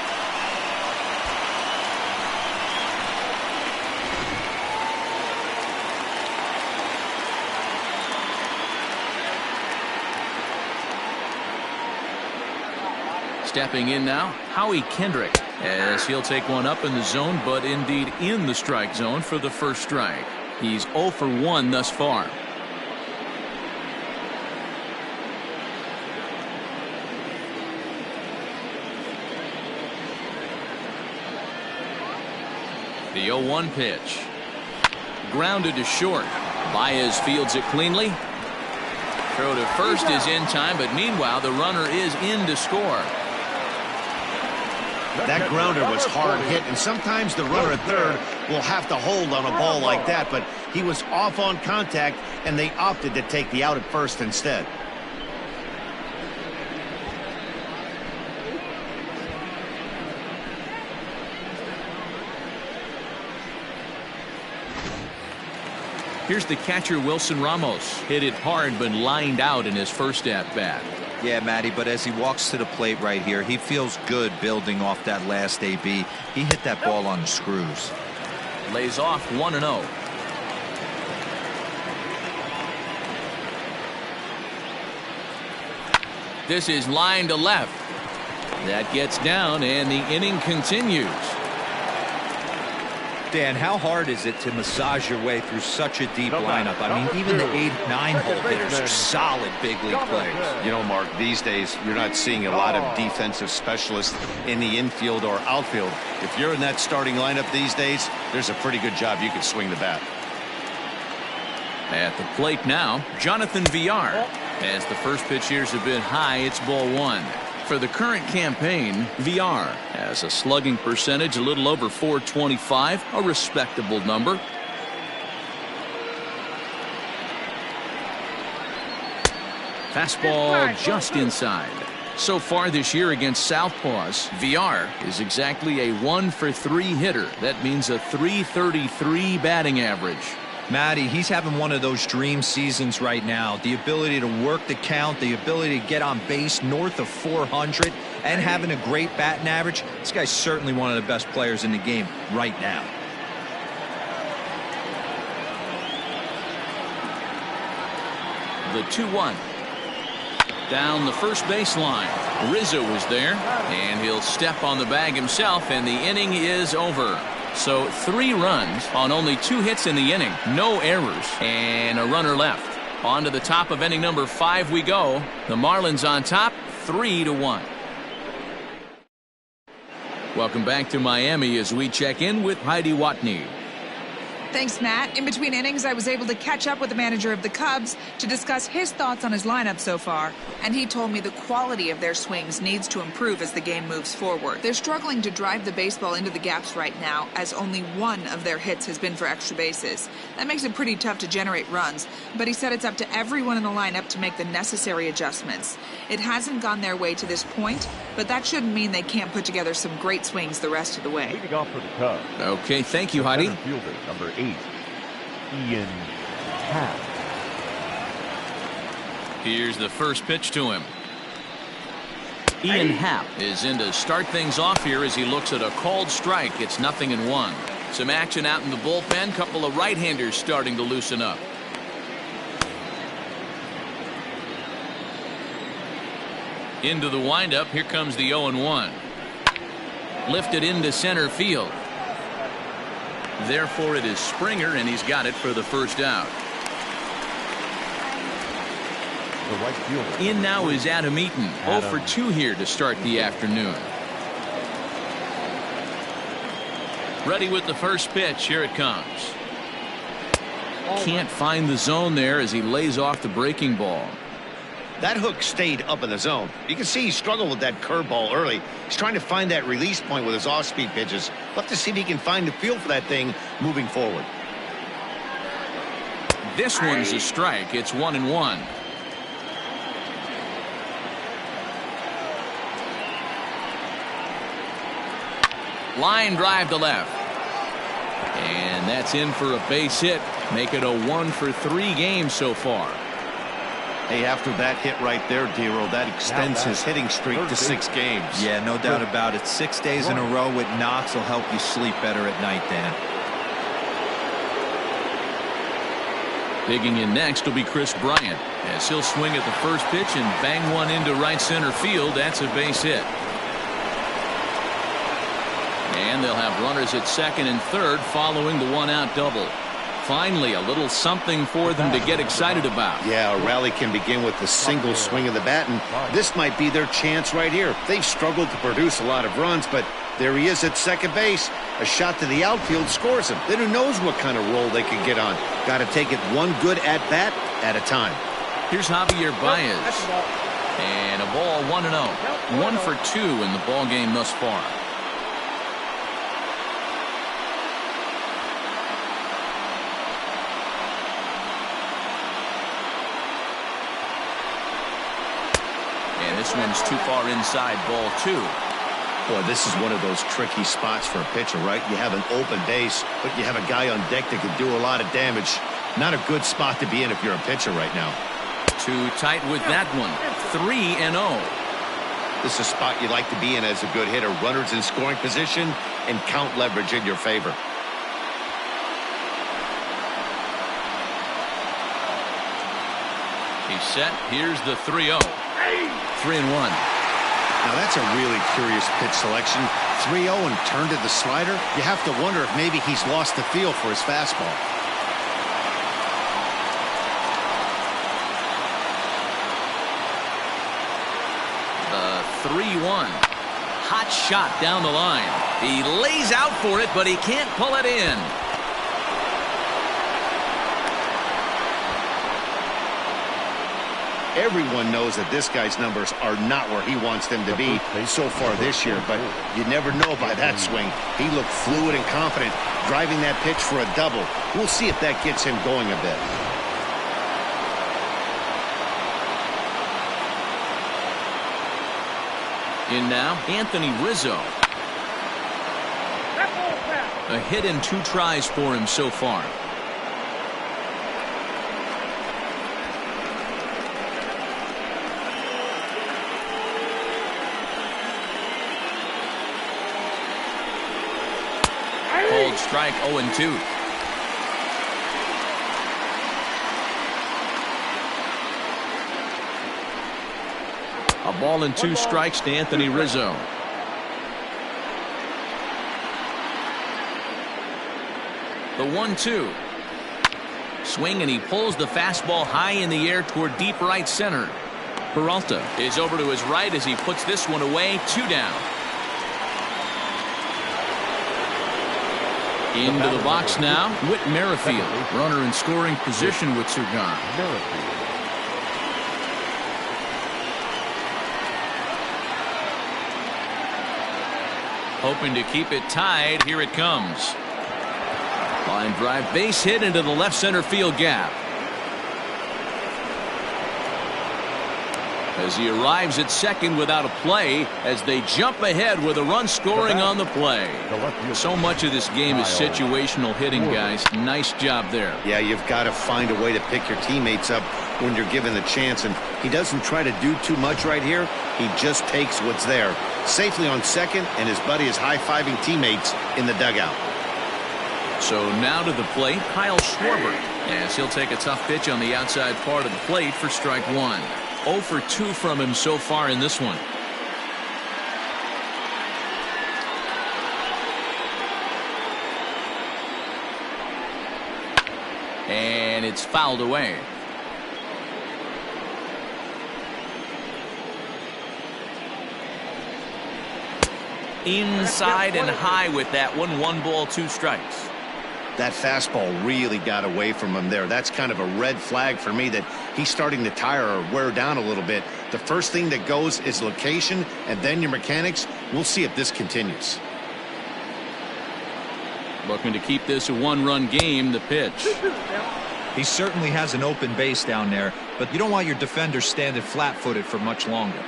Stepping in now, Howie Kendrick, as he'll take one up in the zone, but indeed in the strike zone for the first strike. He's 0 for 1 thus far. The 0-1 pitch. Grounded to short. Baez fields it cleanly. Throw to first is in time, but meanwhile the runner is in to score. That grounder was hard hit, and sometimes the runner at third will have to hold on a ball like that, but he was off on contact, and they opted to take the out at first instead. Here's the catcher, Wilson Ramos. Hit it hard, but lined out in his first at-bat. Yeah, Matty, but as he walks to the plate right here, he feels good building off that last AB. He hit that ball on the screws. Lays off 1-0. This is line to left. That gets down, and the inning continues. Dan, how hard is it to massage your way through such a deep lineup? I mean, even the 8-9 hole hitters are solid big league players. You know, Mark, these days you're not seeing a lot of defensive specialists in the infield or outfield. If you're in that starting lineup these days, there's a pretty good job you can swing the bat. At the plate now, Jonathan Villar. As the first pitch here's a bit high, it's ball 1. For the current campaign, Villar has a slugging percentage a little over .425, a respectable number. Fastball just inside. So far this year against Southpaws, Villar is exactly a 1 for 3 hitter. That means a .333 batting average. Matty, he's having one of those dream seasons right now. The ability to work the count, the ability to get on base north of 400, and having a great batting average. This guy's certainly one of the best players in the game right now. The 2-1. Down the first baseline. Rizzo was there, and he'll step on the bag himself, and the inning is over. So 3 runs on only 2 hits in the inning. No errors, and a runner left. On to the top of inning number 5 we go. The Marlins on top, 3-1. Welcome back to Miami as we check in with Heidi Watney. Thanks, Matt. In between innings, I was able to catch up with the manager of the Cubs to discuss his thoughts on his lineup so far. And he told me the quality of their swings needs to improve as the game moves forward. They're struggling to drive the baseball into the gaps right now, as only 1 of their hits has been for extra bases. That makes it pretty tough to generate runs, but he said it's up to everyone in the lineup to make the necessary adjustments. It hasn't gone their way to this point, but that shouldn't mean they can't put together some great swings the rest of the way. Leading off for the Cubs. Okay, thank you, Heidi. Fielder, number 8, Ian Happ. Here's the first pitch to him. Ian Happ is in to start things off here as he looks at a called strike. It's 0-1. Some action out in the bullpen. Couple of right-handers starting to loosen up. Into the windup. Here comes the 0-1. Lifted into center field. Therefore, it is Springer, and he's got it for the first out. The right fielder. In now is Adam Eaton. 0 for 2 here to start the afternoon. Ready with the first pitch. Here it comes. Can't find the zone there as he lays off the breaking ball. That hook stayed up in the zone. You can see he struggled with that curveball early. He's trying to find that release point with his off-speed pitches. We'll have to see if he can find the feel for that thing moving forward. This one's a strike. It's 1-1. Line drive to left. And that's in for a base hit. Make it a 1 for 3 game so far. Hey, after that hit right there, Dero, that extends his hitting streak to 6 games. Yeah, no doubt about it. 6 days in a row with knocks will help you sleep better at night, Dan. Digging in next will be Chris Bryant as he'll swing at the first pitch and bang one into right center field. That's a base hit. And they'll have runners at second and third following the 1-out double. Finally, a little something for them to get excited about. Yeah, a rally can begin with a single swing of the bat, and this might be their chance right here. They've struggled to produce a lot of runs, but there he is at second base. A shot to the outfield scores him. Then who knows what kind of roll they can get on. Got to take it one good at-bat at a time. Here's Javier Baez. And a ball 1-0. 1 for 2 in the ball game thus far. This one's too far inside, ball 2. Boy, this is one of those tricky spots for a pitcher, right? You have an open base, but you have a guy on deck that can do a lot of damage. Not a good spot to be in if you're a pitcher right now. Too tight with that one. 3-0. This is a spot you like to be in as a good hitter. Runners in scoring position and count leverage in your favor. He's set. Here's the 3-0. 3-1. Now that's a really curious pitch selection. 3-0 and turned to the slider. You have to wonder if maybe he's lost the feel for his fastball. The 3-1. Hot shot down the line. He lays out for it, but he can't pull it in. Everyone knows that this guy's numbers are not where he wants them to be so far this year, but you never know by that swing. He looked fluid and confident, driving that pitch for a double. We'll see if that gets him going a bit. In now, Anthony Rizzo. A hit and 2 tries for him so far. Called strike 0-2. A ball and 2 strikes to Anthony Rizzo. The 1-2. Swing, and he pulls the fastball high in the air toward deep right center. Peralta is over to his right as he puts this one away. 2 down. Into the box now, Whit Merrifield. Runner in scoring position with Sugan. Hoping to keep it tied. Here it comes. Line drive, base hit into the left center field gap. As he arrives at second without a play, as they jump ahead with a run scoring on the play. So much of this game is situational hitting, guys. Nice job there. Yeah, you've got to find a way to pick your teammates up when you're given the chance, and he doesn't try to do too much right here. He just takes what's there. Safely on second, and his buddy is high-fiving teammates in the dugout. So now to the plate, Kyle Schwarber. Yes, he'll take a tough pitch on the outside part of the plate for strike 1. 0 for 2 from him so far in this one. And it's fouled away. Inside and high with that one. 1 ball, 2 strikes. That fastball really got away from him there. That's kind of a red flag for me that he's starting to tire or wear down a little bit. The first thing that goes is location, and then your mechanics. We'll see if this continues. Looking to keep this a 1-run game. The pitch. He certainly has an open base down there, but you don't want your defender standing flat-footed for much longer.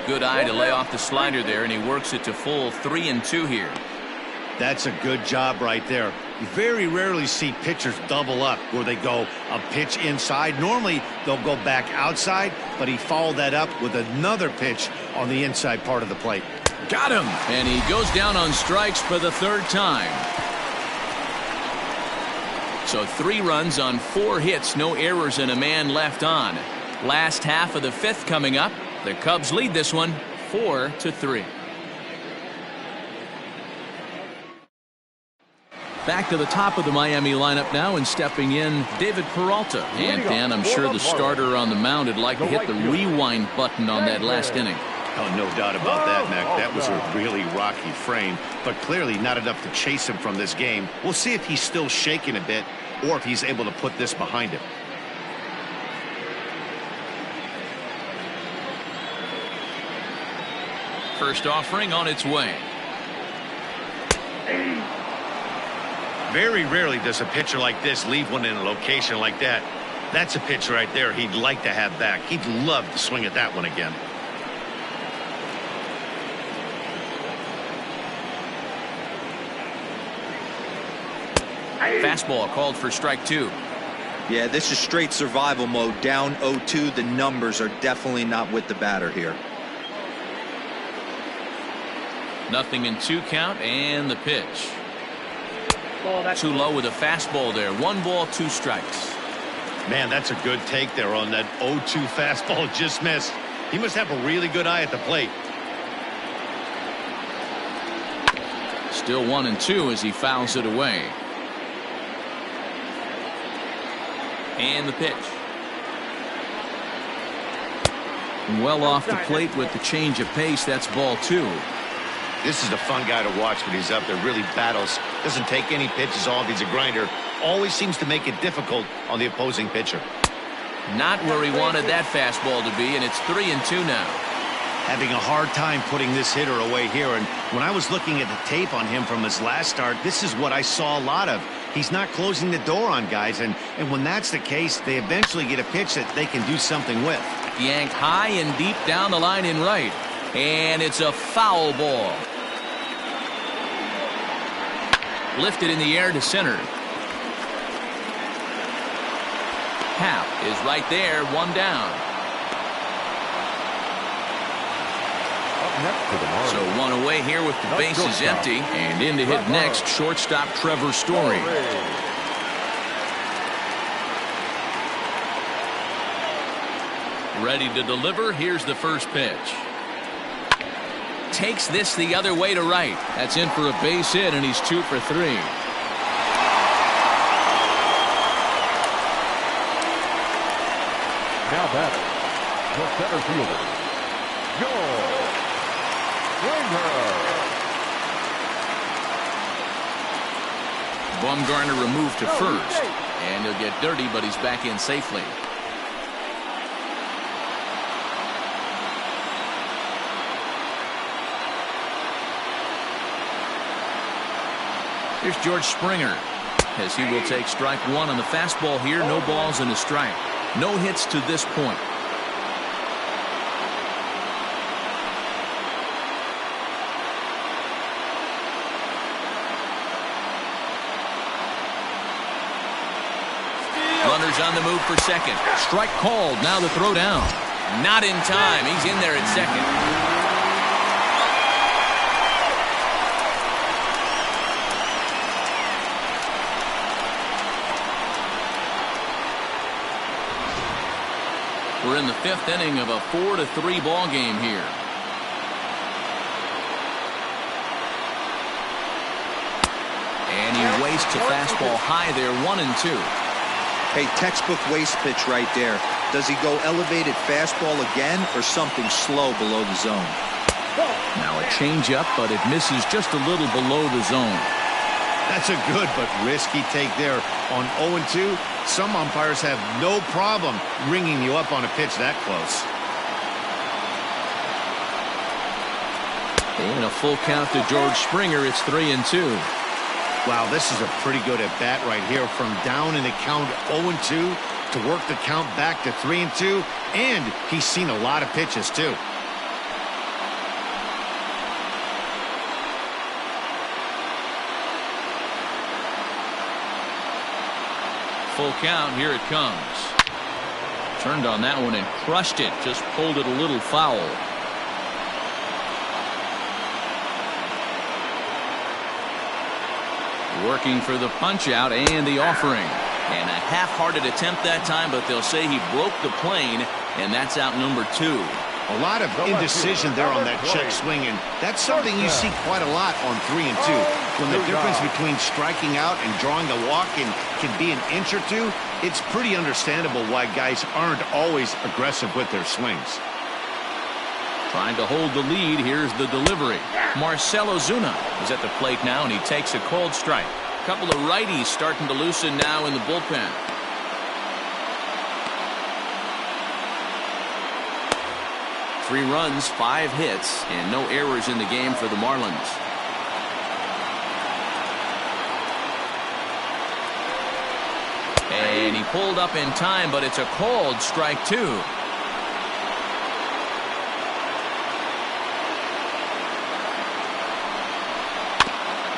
Good eye to lay off the slider there, and he works it to full 3-2 here. That's a good job right there. You very rarely see pitchers double up where they go a pitch inside. Normally they'll go back outside, but he followed that up with another pitch on the inside part of the plate. Got him, and he goes down on strikes for the 3rd time. So 3 runs on 4 hits, no errors, and a man left on. Last half of the 5th coming up. The Cubs lead this one 4-3. Back to the top of the Miami lineup now, and stepping in, David Peralta. And Dan, I'm sure the starter on the mound would like to hit the rewind button on that last inning. Oh, no doubt about that, Mac. That was a really rocky frame, but clearly not enough to chase him from this game. We'll see if he's still shaking a bit or if he's able to put this behind him. First offering on its way. Very rarely does a pitcher like this leave one in a location like that. That's a pitch right there he'd like to have back. He'd love to swing at that one again. Fastball called for strike 2. Yeah, this is straight survival mode. Down 0-2. The numbers are definitely not with the batter here. Nothing in 2 count, and the pitch. Too low with a fastball there. 1 ball, 2 strikes. Man, that's a good take there on that 0-2 fastball. Just missed. He must have a really good eye at the plate. Still 1-2 as he fouls it away. And the pitch. Well off the plate with the change of pace. That's ball 2. This is a fun guy to watch when he's up there. Really battles. Doesn't take any pitches off. He's a grinder. Always seems to make it difficult on the opposing pitcher. Not where he wanted that fastball to be, and it's 3-2 now. Having a hard time putting this hitter away here. And when I was looking at the tape on him from his last start, this is what I saw a lot of. He's not closing the door on guys. And when that's the case, they eventually get a pitch that they can do something with. Yanked high and deep down the line in right. And it's a foul ball. Lifted in the air to center. Happ is right there, 1 down. next for the Marlins. So one away here with the bases empty, and in to hit next, shortstop Trevor Story. Ready to deliver. Here's the first pitch. Takes this the other way to right. That's in for a base hit, and he's 2 for 3. Now batting, the center fielder, George Springer. Bumgarner removed to first, and he'll get dirty, but he's back in safely. Here's George Springer, as he will take strike one on the fastball here. No balls and a strike. No hits to this point. Runners on the move for second. Strike called. Now the throw down. Not in time. He's in there at second. We're in the 5th inning of a 4-3 ball game here. And he wastes a fastball high there, 1-2. Hey, textbook waste pitch right there. Does he go elevated fastball again or something slow below the zone? Now a changeup, but it misses just a little below the zone. That's a good but risky take there on 0-2. Some umpires have no problem ringing you up on a pitch that close. And a full count to George Springer. It's 3-2. Wow, this is a pretty good at bat right here. From down in the count 0-2 to work the count back to 3-2. And he's seen a lot of pitches too. Full count. Here it comes. Turned on that one and crushed it. Just pulled it a little foul. Working for the punch out and the offering. And a half-hearted attempt that time, but they'll say he broke the plane, and that's out number 2. A lot of indecision there on that check swing, and that's something you see quite a lot on 3-2. When the difference between striking out and drawing a walk can be an inch or two, it's pretty understandable why guys aren't always aggressive with their swings. Trying to hold the lead. Here's the delivery. Marcell Ozuna is at the plate now, and he takes a cold strike. A couple of righties starting to loosen now in the bullpen. Three runs, 5 hits, and no errors in the game for the Marlins. And he pulled up in time, but it's a called strike 2.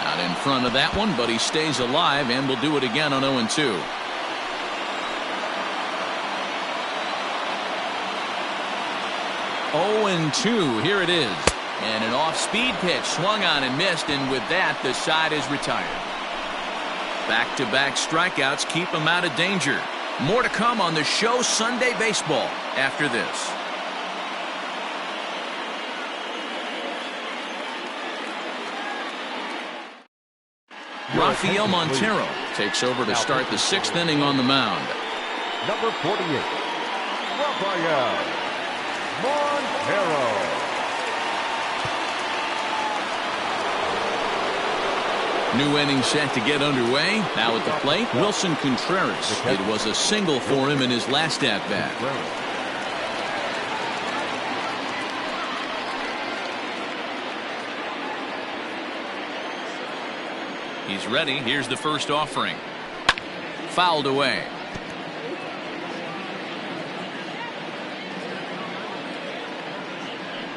Out in front of that one, but he stays alive and will do it again on 0-2. 0-2, here it is. And an off-speed pitch swung on and missed, and with that, the side is retired. Back-to-back strikeouts keep him out of danger. More to come on the show Sunday Baseball after this. Rafael Montero takes over to start the 6th inning on the mound. Number 48, Rafael Montero. New inning set to get underway. Now at the plate, Wilson Contreras. It was a single for him in his last at-bat. He's ready. Here's the first offering. Fouled away.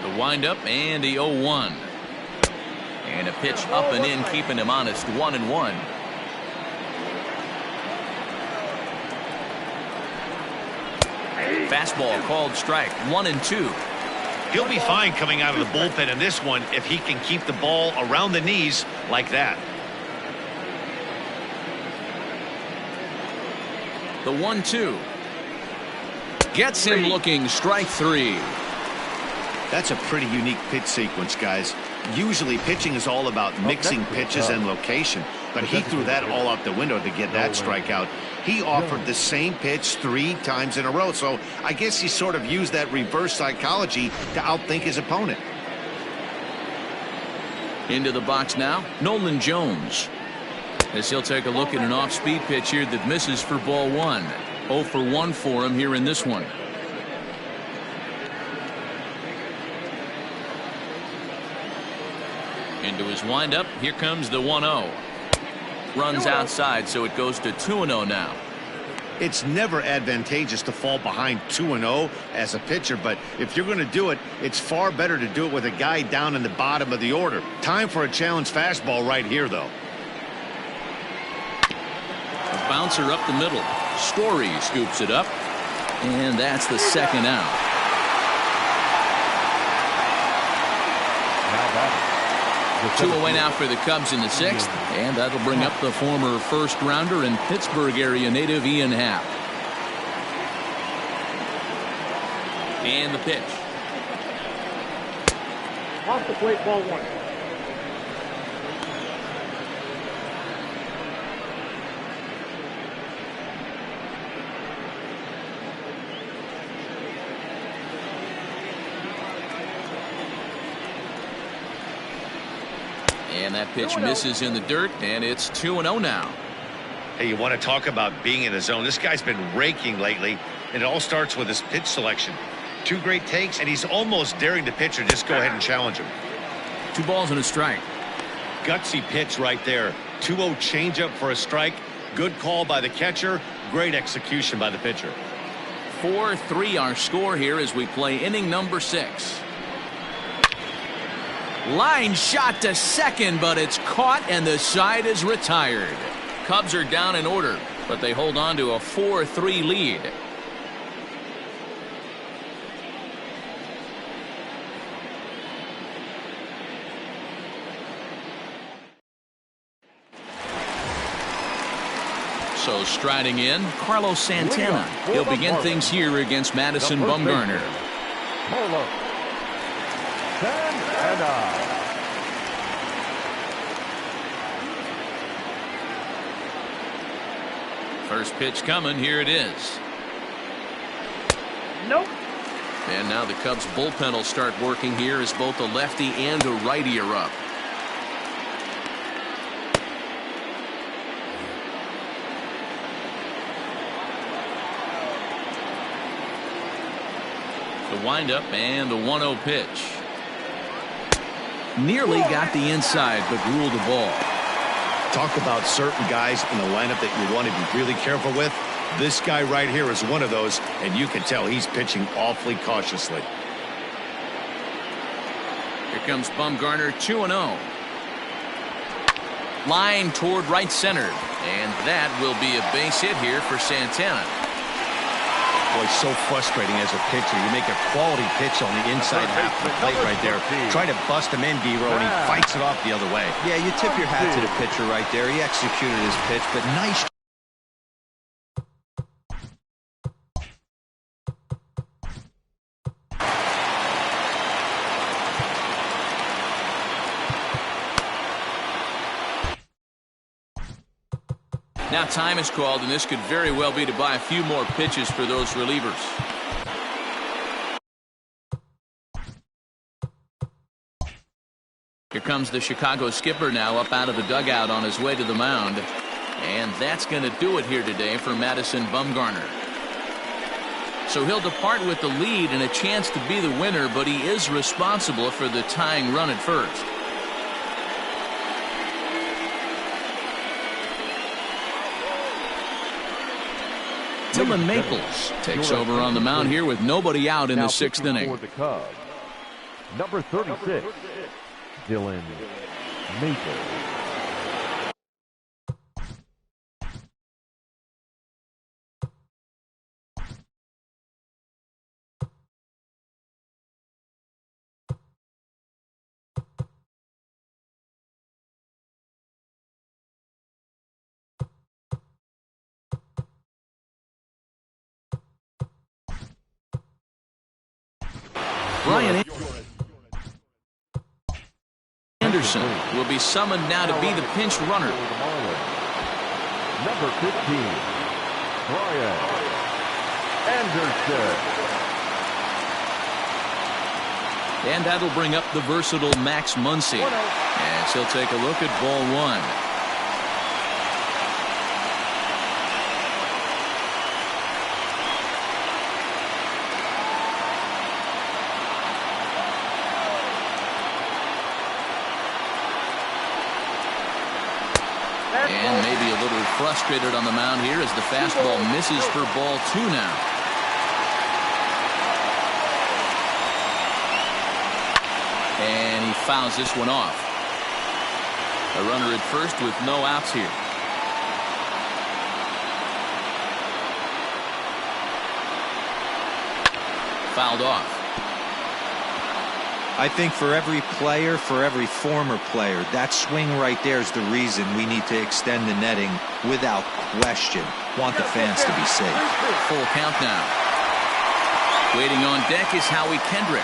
The windup and the 0-1. And a pitch up and in, keeping him honest. 1-1. Fastball called strike. 1-2. He'll be fine coming out of the bullpen in this one if he can keep the ball around the knees like that. The 1-2. Gets him looking, strike 3. That's a pretty unique pitch sequence, guys. Usually pitching is all about mixing pitches and location, but he threw that all out the window to get that strikeout. He offered the same pitch 3 times in a row, so I guess he sort of used that reverse psychology to outthink his opponent. Into the box now, Nolan Jones. As he'll take a look at an off-speed pitch here that misses for ball 1. 0 for 1 for him here in this one. Into his windup, here comes the 1-0. Runs outside, so it goes to 2-0 now. It's never advantageous to fall behind 2-0 as a pitcher, but if you're going to do it, it's far better to do it with a guy down in the bottom of the order. Time for a challenge fastball right here, though. A bouncer up the middle. Story scoops it up, and that's the second out. Two away now for the Cubs in the 6th, and that'll bring up the former first-rounder and Pittsburgh area native Ian Happ. And the pitch. Off the plate, ball 1. And that pitch misses in the dirt, and it's 2-0 now. Hey, you want to talk about being in the zone? This guy's been raking lately, and it all starts with his pitch selection. 2 great takes, and he's almost daring the pitcher just go ahead and challenge him. 2 balls and a strike. Gutsy pitch right there. 2-0 changeup for a strike. Good call by the catcher. Great execution by the pitcher. 4-3 our score here as we play inning number 6. Line shot to second, but it's caught and the side is retired. Cubs are down in order, but they hold on to a 4-3 lead. So striding in, Carlos Santana. He'll begin things here against Madison Bumgarner. First pitch coming, here it is. Nope. And now the Cubs bullpen will start working here as both a lefty and a righty are up. The windup and the 1-0 pitch. Nearly got the inside, but ruled the ball. Talk about certain guys in the lineup that you want to be really careful with. This guy right here is one of those, and you can tell he's pitching awfully cautiously. Here comes Bumgarner, 2-0. Line toward right center, and that will be a base hit here for Santana. Boy, so frustrating as a pitcher. You make a quality pitch on the inside half of the plate right there. Try to bust him in, D-Row, and he fights it off the other way. Yeah, you tip your hat to the pitcher right there. He executed his pitch, but nice. Now time is called, and this could very well be to buy a few more pitches for those relievers. Here comes the Chicago skipper now up out of the dugout on his way to the mound. And that's going to do it here today for Madison Bumgarner. So he'll depart with the lead and a chance to be the winner, but he is responsible for the tying run at first. Dylan Maples takes over on the mound here with nobody out in the 6th inning. For the Cubs, number 36, Dylan Maples. Bryant Anderson will be summoned now to be the pinch runner. Number 15, Bryant Anderson. And that'll bring up the versatile Max Muncie. And he'll take a look at ball one. And maybe a little frustrated on the mound here as the fastball misses for ball two now. And he fouls this one off. A runner at first with no outs here. Fouled off. I think for every player, for every former player, that swing right there is the reason we need to extend the netting without question. Want the fans to be safe. Full count now. Waiting on deck is Howie Kendrick.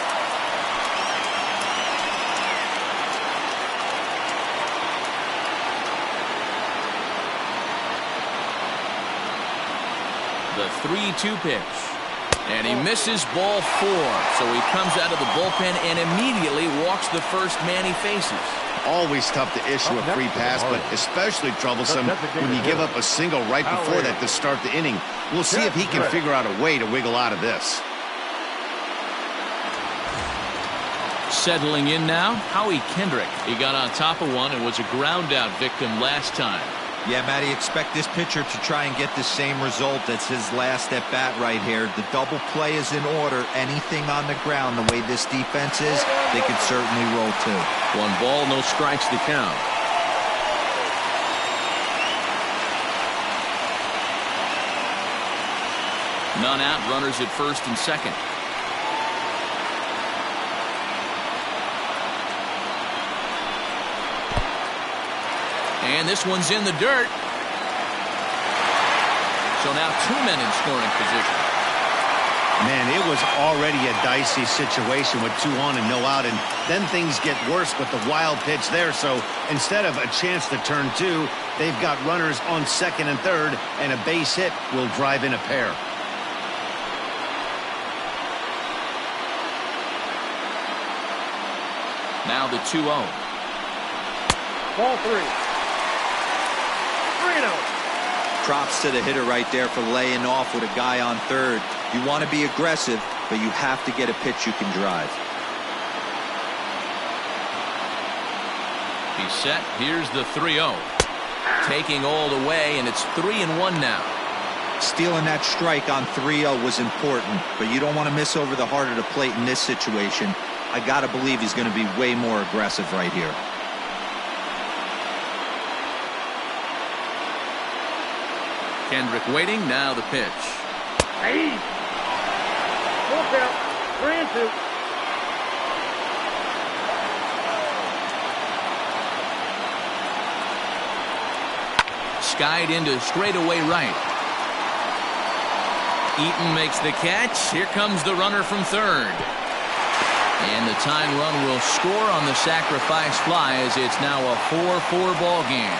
The 3-2 pitch. And he misses ball four. So he comes out of the bullpen and immediately walks the first man he faces. Always tough to issue a free pass, but especially troublesome when you give up a single right before that to start the inning. We'll see if he can figure out a way to wiggle out of this. Settling in now, Howie Kendrick. He got on top of one and was a ground out victim last time. Yeah, Matty, expect this pitcher to try and get the same result as his last at bat right here. The double play is in order. Anything on the ground, the way this defense is, they could certainly roll too. One ball, no strikes to count. None out, runners at first and second. And this one's in the dirt. So now two men in scoring position. Man, it was already a dicey situation with 2 on and no out, and then things get worse with the wild pitch there. So instead of a chance to turn two, they've got runners on second and third, and a base hit will drive in a pair. Now the 2-0. Ball three. Props to the hitter right there for laying off with a guy on third. You want to be aggressive, but you have to get a pitch you can drive. He's set. Here's the 3-0. Taking all the way, and it's 3-1 now. Stealing that strike on 3-0 was important, but you don't want to miss over the heart of the plate in this situation. I got to believe he's going to be way more aggressive right here. Kendrick waiting. Now the pitch. Hey. Full count. 3-2. Skied into straightaway right. Eaton makes the catch. Here comes the runner from third. And the tying run will score on the sacrifice fly as it's now a 4-4 ball game.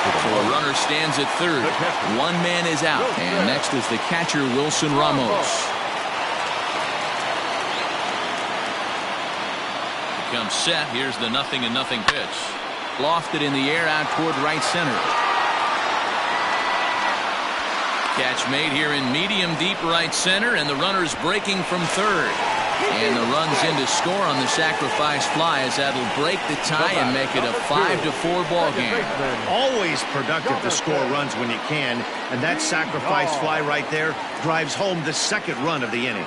So a runner stands at third. One man is out. And next is the catcher, Wilson Ramos. Becomes set. Here's the 0-0 pitch. Lofted in the air out toward right center. Catch made here in medium deep right center, and the runner's breaking from third. And the runs in to score on the sacrifice fly as that'll break the tie and make it a 5-4 ball game. Always productive to score runs when you can, and that sacrifice fly right there drives home the second run of the inning.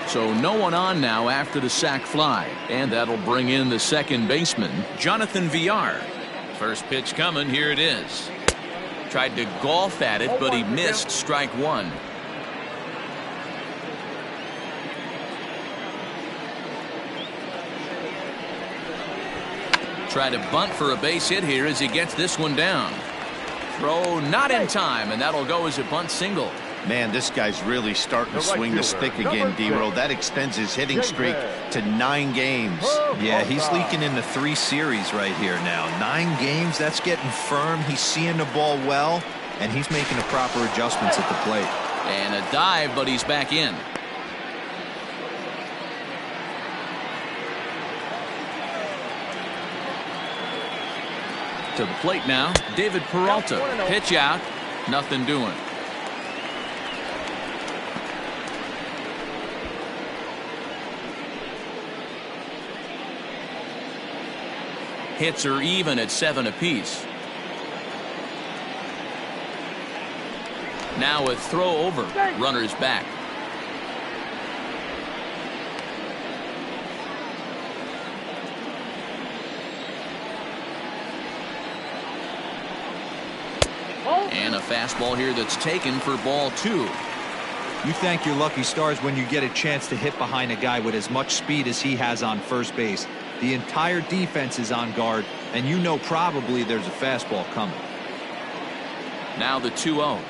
So no one on now after the sac fly, and that'll bring in the second baseman, Jonathan Villar. First pitch coming, here it is. Tried to golf at it, but he missed strike one. Try to bunt for a base hit here as he gets this one down. Throw not in time, and that'll go as a bunt single. Man, this guy's really starting to swing the stick again, D-Roll. That extends his hitting streak to 9 games. Yeah, he's leaking into 3 series right here now. 9 games, that's getting firm. He's seeing the ball well, and he's making the proper adjustments at the plate. And a dive, but he's back in. To the plate now, David Peralta. Pitch out, nothing doing. Hits are even at 7 apiece. Now a throw over. Runners back. And a fastball here that's taken for ball 2. You thank your lucky stars when you get a chance to hit behind a guy with as much speed as he has on first base. The entire defense is on guard, and you know probably there's a fastball coming. Now the 2-0. Ball,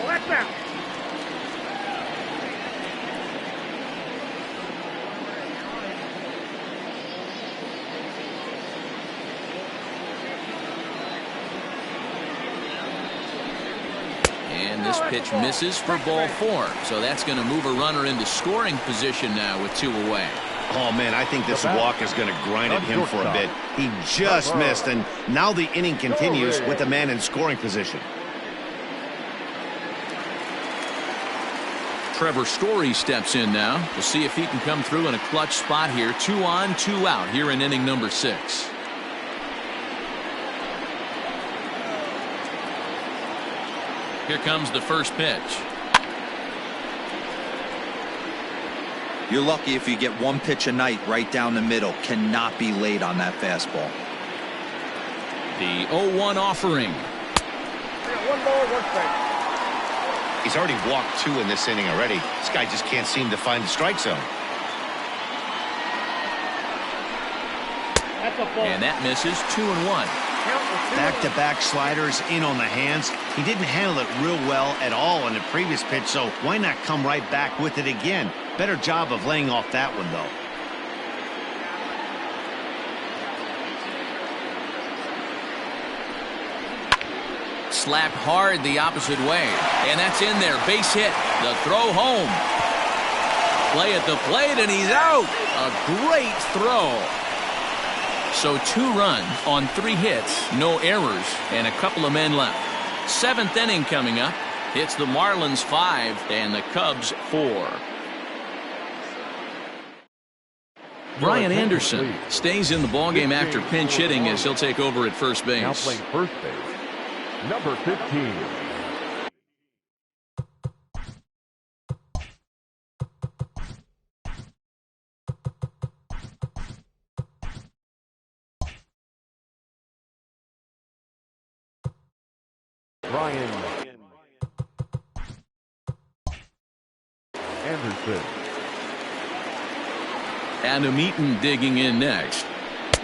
that's out. And this pitch misses for ball 4. So that's going to move a runner into scoring position now with 2 away. Oh, man, I think this walk is going to grind at him for a bit. He just missed, and now the inning continues with the man in scoring position. Trevor Story steps in now. We'll see if he can come through in a clutch spot here. 2 on, 2 out here in inning number 6. Here comes the first pitch. You're lucky if you get 1 pitch a night right down the middle. Cannot be late on that fastball. The 0-1 offering. 1 ball, 1 strike. He's already walked 2 in this inning already. This guy just can't seem to find the strike zone. That's a ball. And that misses. 2-1. Back-to-back sliders in on the hands. He didn't handle it real well at all in the previous pitch, so why not come right back with it again? Better job of laying off that one, though. Slapped hard the opposite way. And that's in there. Base hit. The throw home. Play at the plate, and he's out. A great throw. So 2 runs on 3 hits, no errors, and a couple of men left. 7th inning coming up. It's the Marlins 5 and the Cubs 4. Brian Anderson stays in the ballgame after pinch hitting as he'll take over at first base. Now playing first base, number 15. Brian Anderson. Adam Eaton digging in next.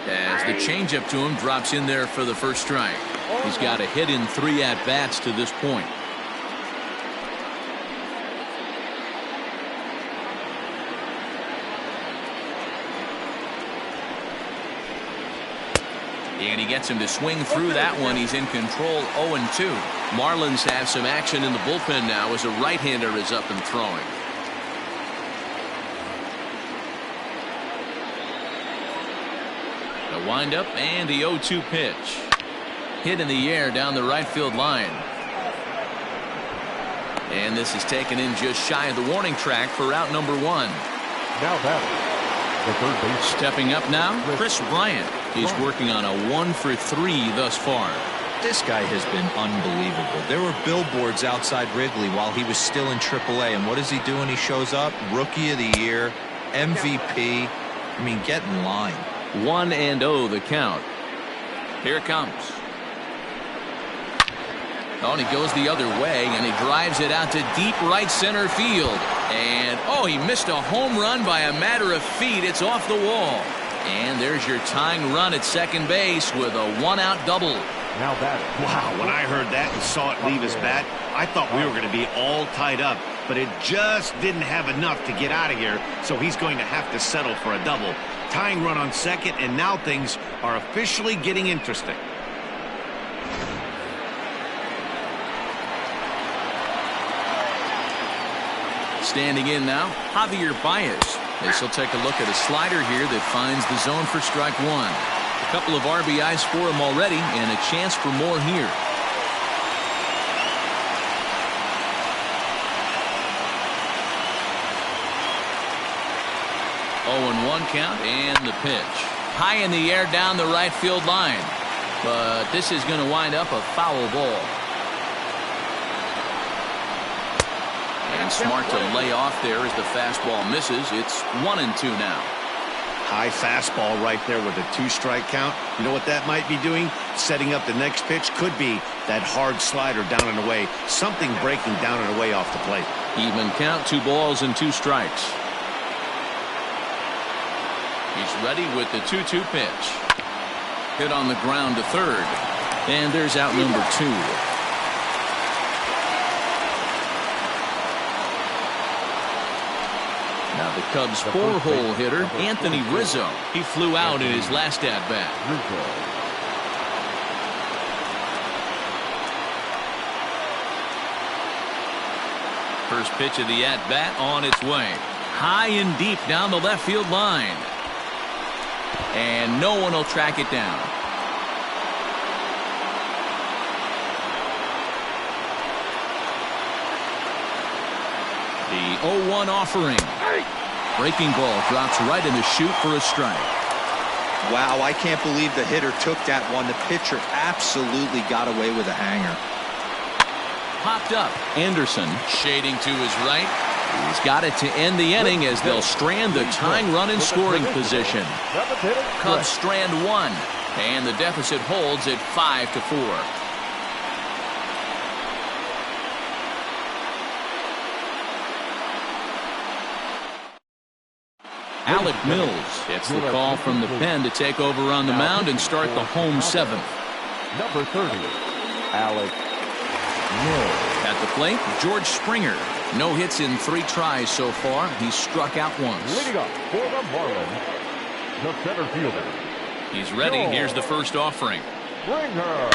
As the changeup to him drops in there for the first strike. He's got a hit in 3 at-bats to this point. And he gets him to swing through that one. He's in control. 0-2. Marlins have some action in the bullpen now as a right-hander is up and throwing. The windup and the 0-2 pitch. Hit in the air down the right field line. And this is taken in just shy of the warning track for out number 1. Now batting, the third base. Stepping up now, Chris Bryant. He's working on a 1 for 3 thus far. This guy has been unbelievable. There were billboards outside Wrigley while he was still in AAA, and what is he doing? He shows up, Rookie of the Year, MVP. I mean, get in line. 1-0 the count. Here it comes. Oh, and he goes the other way, and he drives it out to deep right center field. And, oh, he missed a home run by a matter of feet. It's off the wall. And there's your tying run at second base with a 1-out double. Now batting. Wow, when I heard that and saw it leave his bat, I thought we were going to be all tied up, but it just didn't have enough to get out of here, so he's going to have to settle for a double. Tying run on second, and now things are officially getting interesting. Standing in now, Bryant. This will take a look at a slider here that finds the zone for strike one. A couple of RBIs for him already, and a chance for more here. 0-1 count, and the pitch. High in the air down the right field line. But this is going to wind up a foul ball. And smart to lay off there as the fastball misses. It's 1-2 now. High fastball right there with a 2-strike count. You know what that might be doing? Setting up the next pitch. Could be that hard slider down and away. Something breaking down and away off the plate. Even count, 2 balls and 2 strikes. He's ready with the 2-2 pitch. Hit on the ground to third. And there's out number 2. Now the Cubs' 4-hole hitter, Anthony Rizzo. He flew out in his last at-bat. First pitch of the at-bat on its way. High and deep down the left field line. And no one will track it down. The 0-1 offering. Breaking ball drops right in the chute for a strike. Wow, I can't believe the hitter took that one. The pitcher absolutely got away with a hanger. Popped up. Anderson shading to his right. He's got it to end the inning as they'll strand the tying run in scoring position. Cubs strand 1, and the deficit holds at 5-4. Alec Mills gets the call from the pen to take over on the mound and start the home 7th. Number 30, Alec Mills. At the plate, George Springer. No hits in 3 tries so far. He's struck out once. Leading up for the Marlins, the center fielder. He's ready. Here's the first offering. Springer.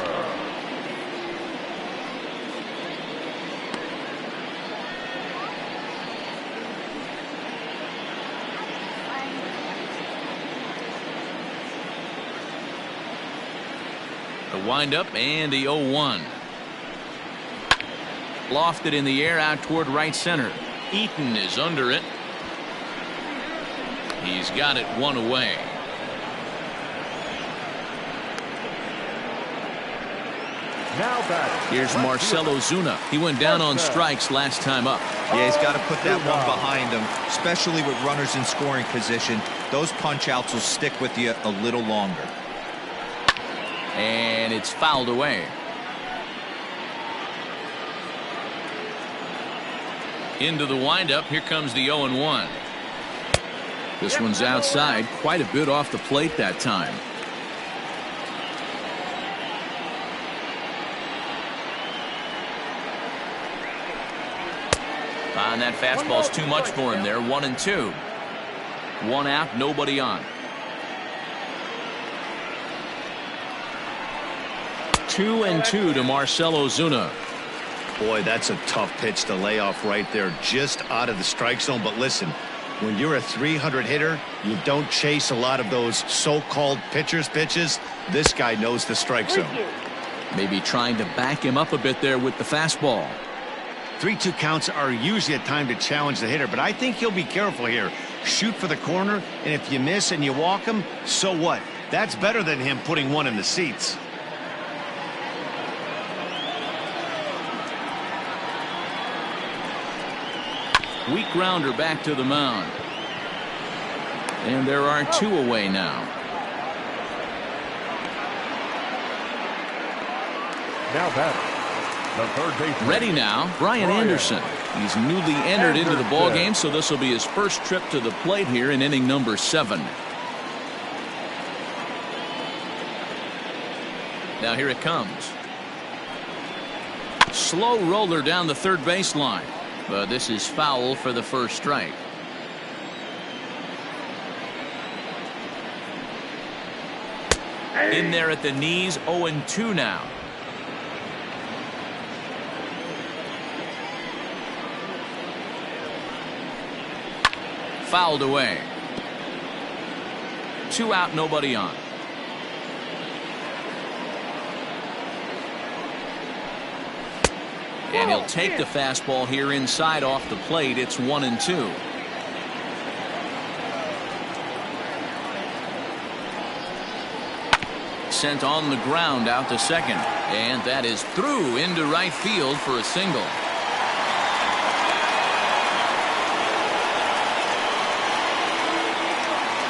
The windup and the 0-1. Lofted in the air out toward right center. Eaton is under it. He's got it 1 away. Now batting. Here's Marcell Ozuna. He went down on strikes last time up. Yeah, he's got to put that one behind him, especially with runners in scoring position. Those punch outs will stick with you a little longer. And it's fouled away. Into the windup. Here comes the 0-1. This one's outside. Quite a bit off the plate that time. And that fastball's too much for him there. 1-2. 1 out, nobody on. 2-2 to Marcell Ozuna. Boy, that's a tough pitch to lay off right there, just out of the strike zone. But listen, when you're a 300 hitter, you don't chase a lot of those so-called pitcher's pitches. This guy knows the strike zone. Maybe trying to back him up a bit there with the fastball. 3-2 counts are usually a time to challenge the hitter, but I think he'll be careful here. Shoot for the corner, and if you miss and you walk him, so what? That's better than him putting one in the seats. Weak grounder back to the mound. And there are 2 away now. Now batting. The third baseman. Ready now, Bryant Anderson. He's newly entered into the ball game, so this will be his first trip to the plate here in inning number 7. Now here it comes. Slow roller down the third baseline, but this is foul for the first strike. In there at the knees, 0-2 now. Fouled away. 2 out, nobody on. And he'll take the fastball here inside off the plate. It's 1-2. Sent on the ground out to second. And that is through into right field for a single.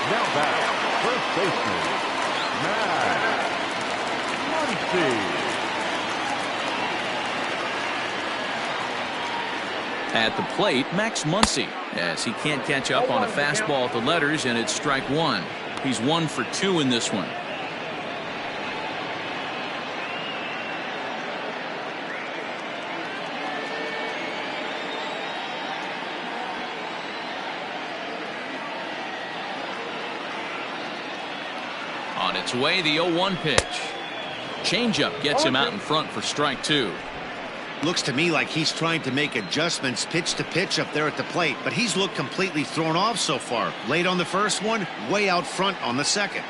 Now back, first baseman, Muncie. At the plate, Max Muncie, as he can't catch up on a fastball at the letters, and it's strike 1. He's 1 for 2 in this one. On its way, the 0-1 pitch. Changeup gets him out in front for strike 2. Looks to me like he's trying to make adjustments pitch to pitch up there at the plate, but he's looked completely thrown off so far. Late on the first one, way out front on the second.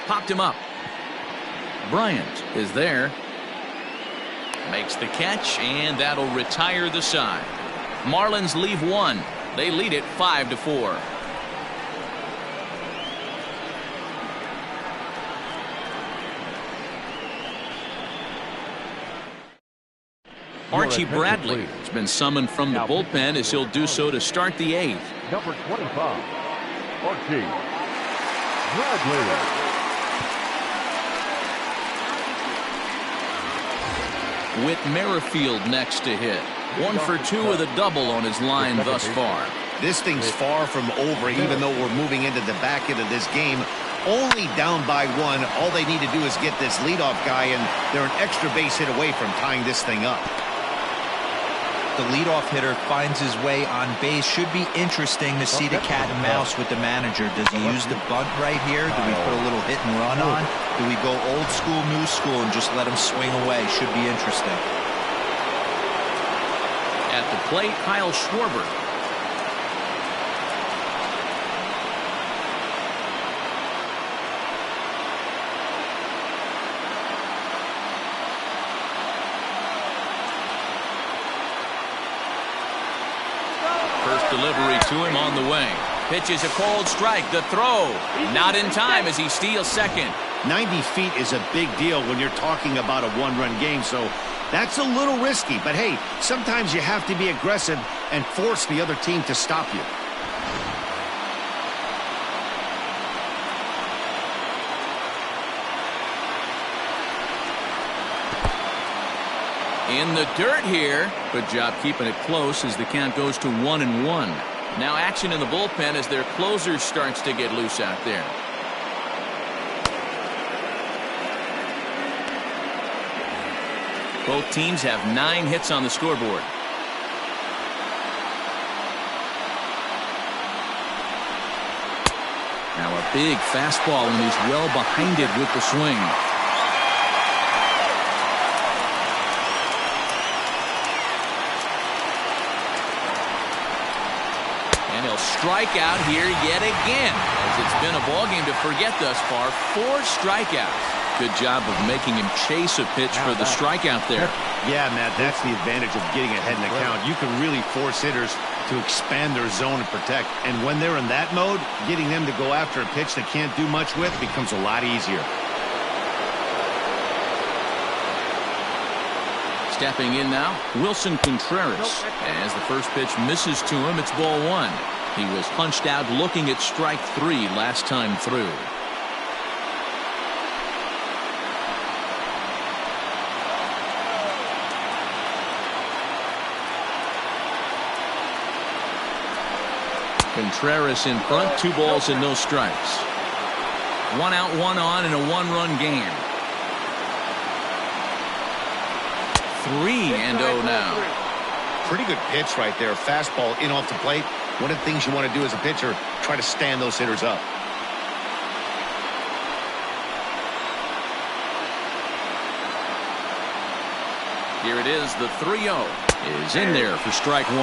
Popped him up. Bryant is there. Makes the catch, and that'll retire the side. Marlins leave 1. They lead it 5-4. Archie Bradley has been summoned from the bullpen as he'll do so to start the 8th. Number 25, Archie Bradley. With Merrifield next to hit. 1 for 2 with a double on his line thus far. This thing's far from over, even though we're moving into the back end of this game. Only down by 1. All they need to do is get this leadoff guy, and they're an extra base hit away from tying this thing up. The leadoff hitter finds his way on base. Should be interesting to see the cat and mouse with the manager. Does he use the bunt right here? Do we put a little hit and run on? Do we go old school, new school, and just let him swing away? Should be interesting. At the plate, Kyle Schwarber. First delivery to him on the way. Pitches a cold strike. The throw. Not in time as he steals second. 90 feet is a big deal when you're talking about a one-run game, so that's a little risky. But hey, sometimes you have to be aggressive and force the other team to stop you. In the dirt here. Good job keeping it close as the count goes to 1-1. Now action in the bullpen as their closer starts to get loose out there. Both teams have 9 hits on the scoreboard. Now a big fastball, and he's well behind it with the swing. And he'll strike out here yet again, as it's been a ballgame to forget thus far. 4 strikeouts. Good job of making him chase a pitch for the strikeout there. Yeah, Matt, that's the advantage of getting ahead in the count. You can really force hitters to expand their zone and protect. And when they're in that mode, getting them to go after a pitch they can't do much with becomes a lot easier. Stepping in now, Wilson Contreras. As the first pitch misses to him, it's ball 1. He was punched out looking at strike 3 last time through. Contreras in front, 2 balls and no strikes. 1 out, 1 on, and a 1-run game. 3-0 now. Pretty good pitch right there. Fastball in off the plate. One of the things you want to do as a pitcher, try to stand those hitters up. Here it is, the 3-0 is in there for strike 1.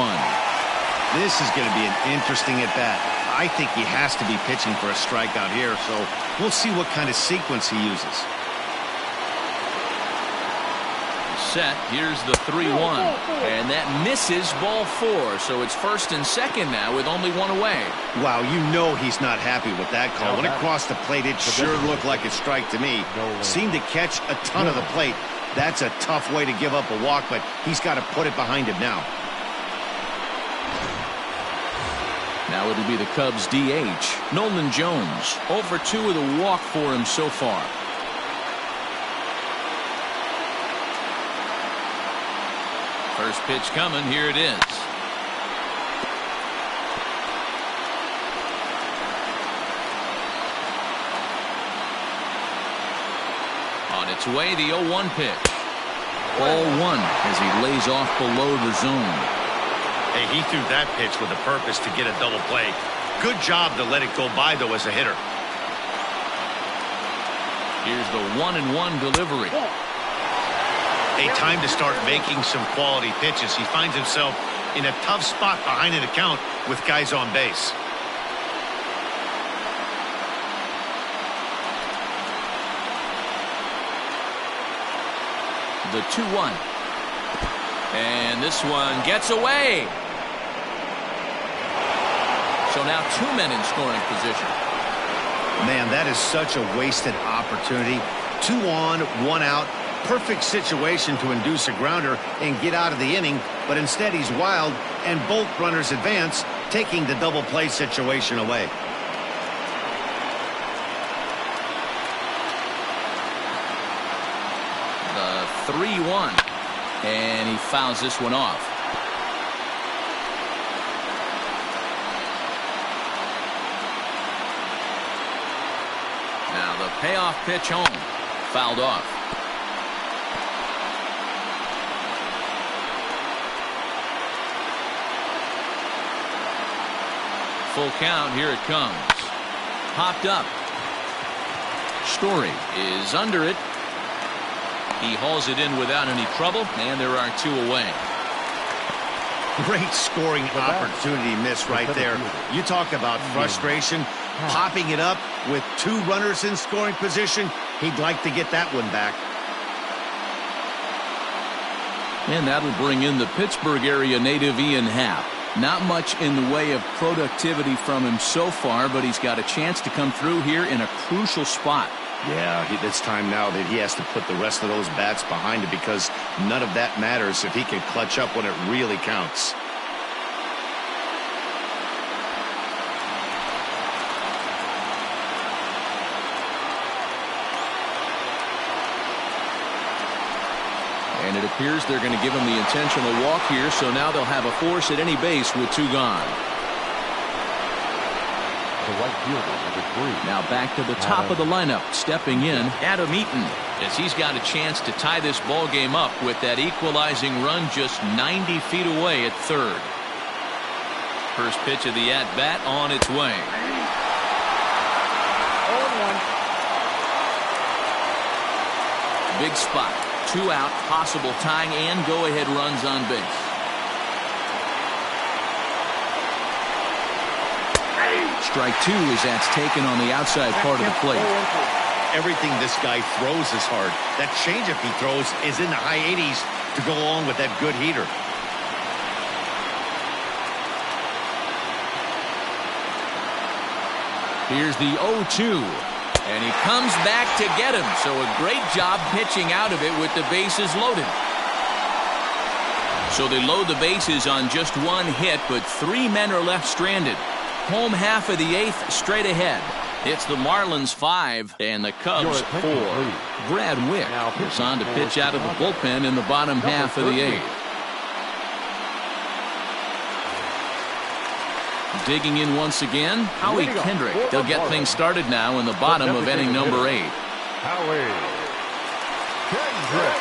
This is going to be an interesting at-bat. I think he has to be pitching for a strikeout here, so we'll see what kind of sequence he uses. Set. Here's the 3-1, and that misses ball 4, so it's first and second now with only 1 away. Wow, you know he's not happy with that call. When it crossed the plate, it sure looked like a strike to me. Seemed to catch a ton of the plate. That's a tough way to give up a walk, but he's got to put it behind him now. Now it'll be the Cubs DH, Nolan Jones. 0 for 2 with a walk for him so far. First pitch coming. Here it is. On its way, the 0-1 pitch. Ball 1 as he lays off below the zone. Hey, he threw that pitch with a purpose to get a double play. Good job to let it go by, though, as a hitter. Here's the 1-1 delivery. A time to start making some quality pitches. He finds himself in a tough spot behind an account with guys on base. The 2-1. And this one gets away. So now 2 men in scoring position. Man, that is such a wasted opportunity. 2 on, 1 out. Perfect situation to induce a grounder and get out of the inning, but instead he's wild and both runners advance, taking the double play situation away. The 3-1, and he fouls this one off. Now the payoff pitch home, fouled off. Full count. Here it comes. Popped up. Story is under it. He hauls it in without any trouble, and there are 2 away. Great scoring opportunity miss right there. You talk about frustration. Popping it up with 2 runners in scoring position. He'd like to get that one back. And that'll bring in the Pittsburgh area native Ian Happ. Not much in the way of productivity from him so far, but he's got a chance to come through here in a crucial spot. Yeah, it's time now that he has to put the rest of those bats behind it, because none of that matters if he can clutch up when it really counts. And it appears they're going to give him the intentional walk here, so now they'll have a force at any base with 2 gone. The right fielder, number 3. Now back to the top of the lineup, stepping in, Adam Eaton, as he's got a chance to tie this ball game up with that equalizing run just 90 feet away at third. First pitch of the at-bat on its way. 0-1. Big spot. 2 out, possible tying and go-ahead runs on base. Strike 2 as that's taken on the outside part of the plate. Everything this guy throws is hard. That changeup he throws is in the high 80s to go along with that good heater. Here's the 0-2. And he comes back to get him. So a great job pitching out of it with the bases loaded. So they load the bases on just 1 hit, but 3 men are left stranded. Home half of the 8th straight ahead. It's the Marlins 5 and the Cubs 4. Brad Wick is on to pitch out of the bullpen in the bottom half of the 8th. Digging in once again, Howie Kendrick. They'll get things started now in the bottom of inning number 8. Howie Kendrick.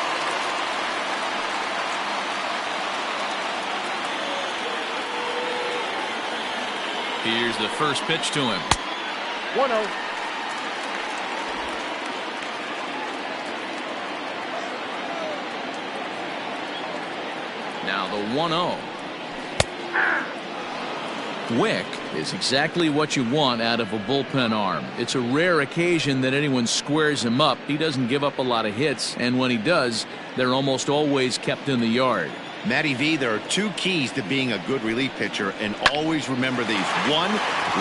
Here's the first pitch to him. 1-0. Now the 1-0. Wick is exactly what you want out of a bullpen arm. It's a rare occasion that anyone squares him up. He doesn't give up a lot of hits, and when he does, they're almost always kept in the yard. Matty V, there are 2 keys to being a good relief pitcher, and always remember these. 1,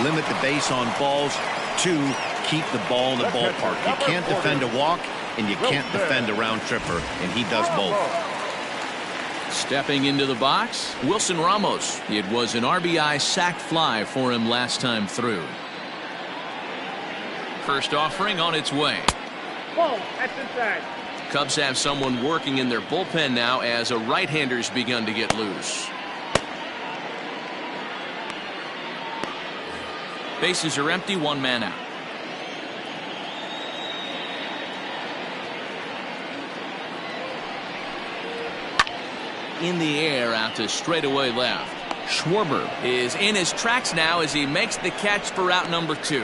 limit the base on balls. 2, keep the ball in the ballpark. You can't defend a walk, and you can't defend a round tripper, and he does both. Stepping into the box, Wilson Ramos. It was an RBI sac fly for him last time through. First offering on its way. Whoa, that's inside. Cubs have someone working in their bullpen now as a right-hander's begun to get loose. Bases are empty, 1 man out. In the air out to straightaway left. Schwarber is in his tracks now as he makes the catch for out number 2.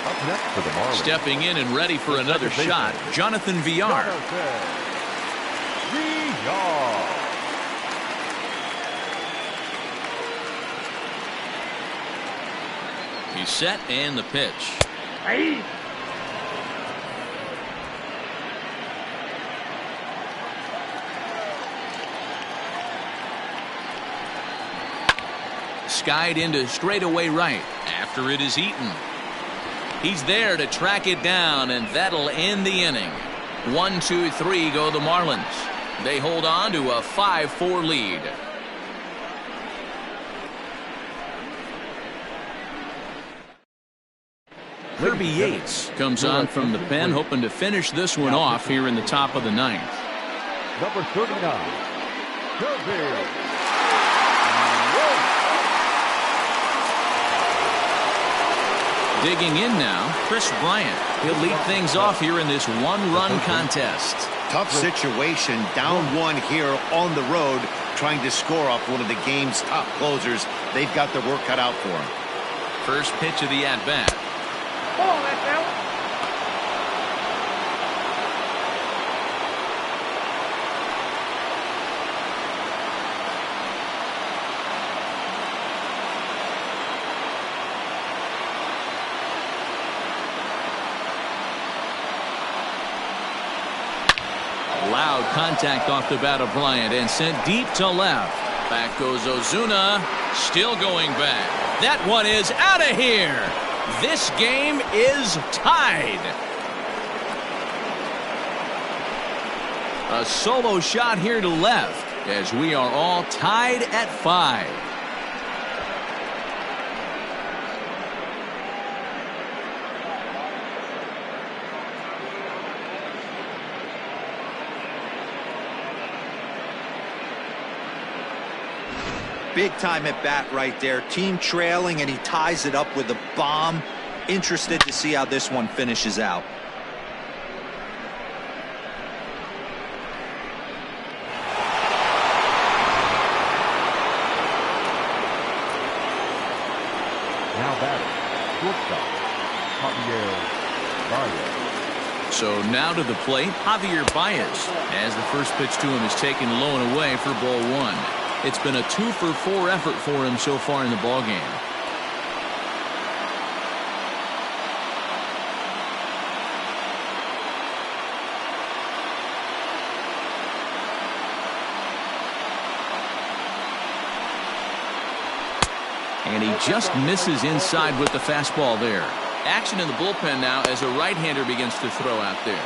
Up next for the Marlins. Stepping in and ready for another shot, Jonathan Villar. He's set and the pitch. Hey. Skied into straightaway right after it is eaten. He's there to track it down, and that'll end the inning. 1, 2, 3 go the Marlins. They hold on to a 5-4 lead. Kirby Yates comes on from the pen, hoping to finish this one off here in the top of the 9th. Number 39, Kirby. Digging in now, Chris Bryant. He'll lead things off here in this 1-run contest. Tough situation, down 1 here on the road, trying to score off one of the game's top closers. They've got their work cut out for them. First pitch of the at-bat. Oh, that's out. Loud contact off the bat of Bryant and sent deep to left. Back goes Ozuna, still going back. That one is out of here. This game is tied. A solo shot here to left as we are all tied at 5. Big time at bat right there. Team trailing, and he ties it up with a bomb. Interested to see how this one finishes out. Now batting, shortstop, Javier Bryant. So now to the plate, Javier Baez, as the first pitch to him is taken low and away for ball 1. It's been a 2-for-4 effort for him so far in the ballgame. And he just misses inside with the fastball there. Action in the bullpen now as a right-hander begins to throw out there.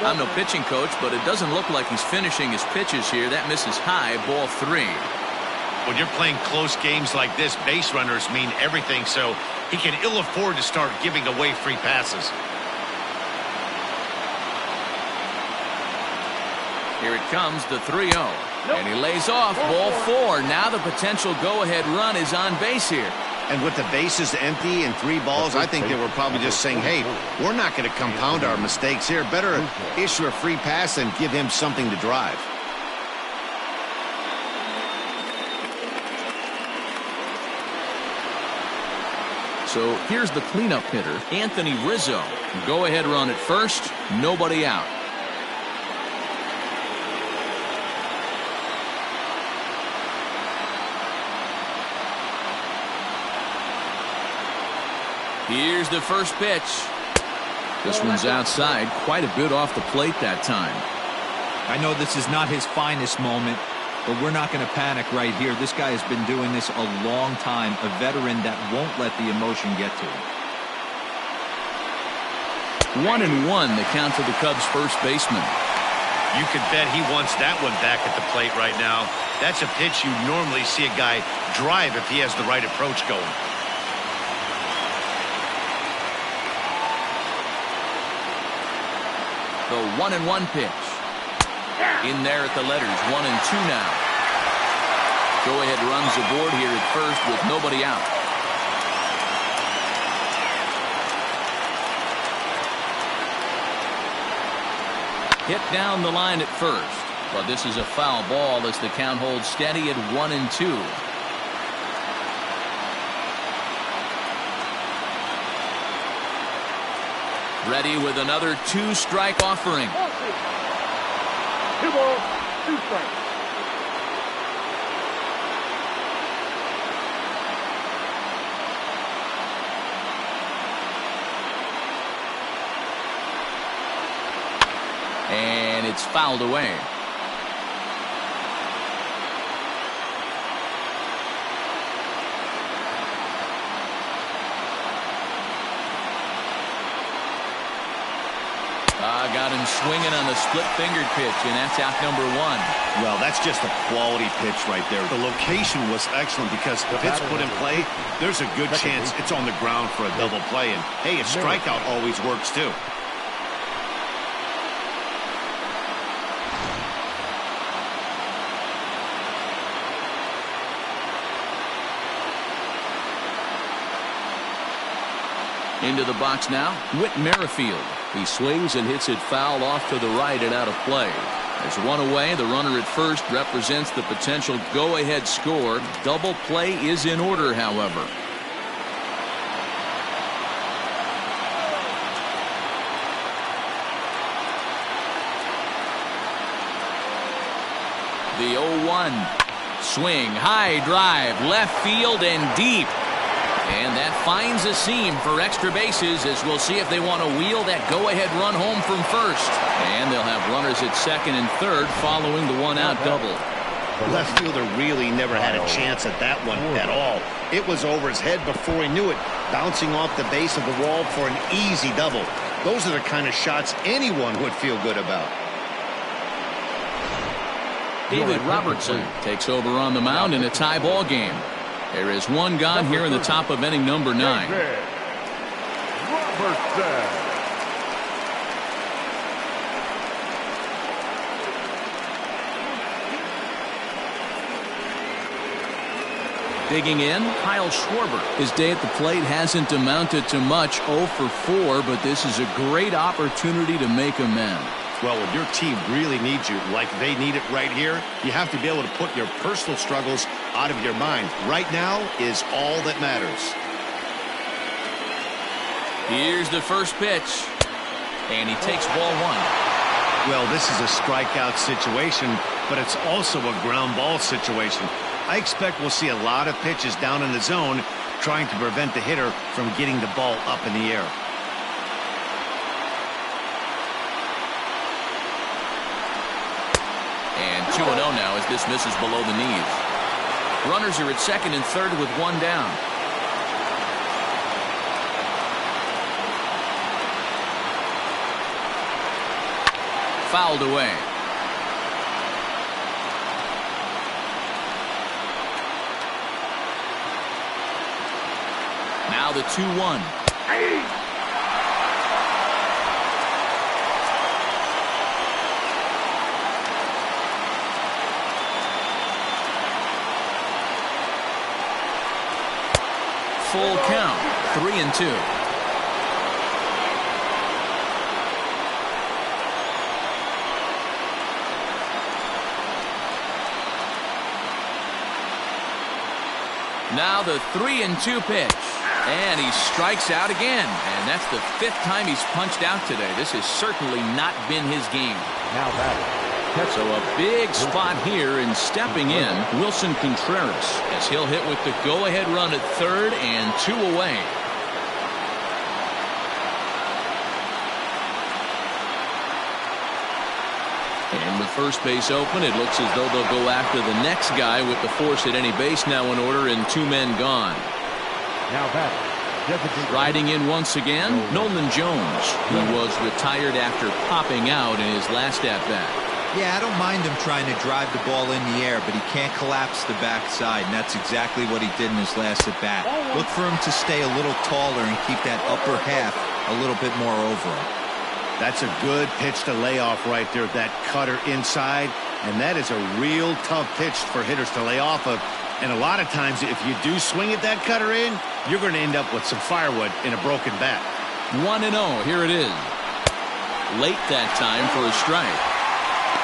I'm no pitching coach, but it doesn't look like he's finishing his pitches here. That misses high, ball 3. When you're playing close games like this, base runners mean everything, so he can ill afford to start giving away free passes. Here it comes, the 3-0. And he lays off, ball 4. Now the potential go-ahead run is on base here. And with the bases empty and 3 balls, I think they were probably just saying, hey, we're not going to compound our mistakes here. Better issue a free pass and give him something to drive. So here's the cleanup hitter, Anthony Rizzo. Go-ahead run at first, nobody out. Here's the first pitch. This one's outside, quite a bit off the plate that time. I know this is not his finest moment, but we're not going to panic right here. This guy has been doing this a long time, a veteran that won't let the emotion get to him. 1-1, the count to the Cubs' first baseman. You could bet he wants that one back at the plate right now. That's a pitch you normally see a guy drive if he has the right approach going. The 1-1 pitch. In there at the letters, 1-2 now. Go-ahead runs aboard here at first with nobody out. Hit down the line at first, but this is a foul ball as the count holds steady at 1-2. Ready with another 2-strike offering. 2 balls, 2 strikes. And it's fouled away. Got him swinging on the split-fingered pitch, and that's out number 1. Well, that's just a quality pitch right there. The location was excellent because if it's put in play, there's a good chance it's on the ground for a double play. And, hey, a strikeout always works, too. Into the box now, Whit Merrifield. He swings and hits it foul off to the right and out of play. There's one away. The runner at first represents the potential go-ahead score. Double play is in order, however. The 0-1. Swing, high drive, left field and deep. And that finds a seam for extra bases as we'll see if they want to wheel that go-ahead run home from first. And they'll have runners at second and third following the one-out double. The left fielder really never had a chance at that one at all. It was over his head before he knew it, bouncing off the base of the wall for an easy double. Those are the kind of shots anyone would feel good about. David Robertson takes over on the mound in a tie ball game. There is one gone here in the top of inning number 9. Digging in, Kyle Schwarber. His day at the plate hasn't amounted to much, 0 for 4, but this is a great opportunity to make amends. Well, when your team really needs you, like they need it right here, you have to be able to put your personal struggles out of your mind. Right now is all that matters. Here's the first pitch, and he takes ball 1. Well, this is a strikeout situation, but it's also a ground ball situation. I expect we'll see a lot of pitches down in the zone trying to prevent the hitter from getting the ball up in the air. And 2-0 now as this misses below the knees. Runners are at second and third with one down. Fouled away. Now the 2-1. Full count, 3-2. Now the 3-2 pitch. And he strikes out again. And that's the 5th time he's punched out today. This has certainly not been his game. Now batting. So a big spot here, and stepping in, Wilson Contreras, as he'll hit with the go-ahead run at third and 2 away. And with first base open, it looks as though they'll go after the next guy with the force at any base now in order and 2 men gone. Now batting. Riding in once again, Nolan Jones, who was retired after popping out in his last at-bat. Yeah, I don't mind him trying to drive the ball in the air, but he can't collapse the backside, and that's exactly what he did in his last at-bat. Look for him to stay a little taller and keep that upper half a little bit more over him. That's a good pitch to lay off right there, that cutter inside, and that is a real tough pitch for hitters to lay off of. And a lot of times, if you do swing at that cutter in, you're going to end up with some firewood in a broken bat. 1-0, here it is. Late that time for a strike.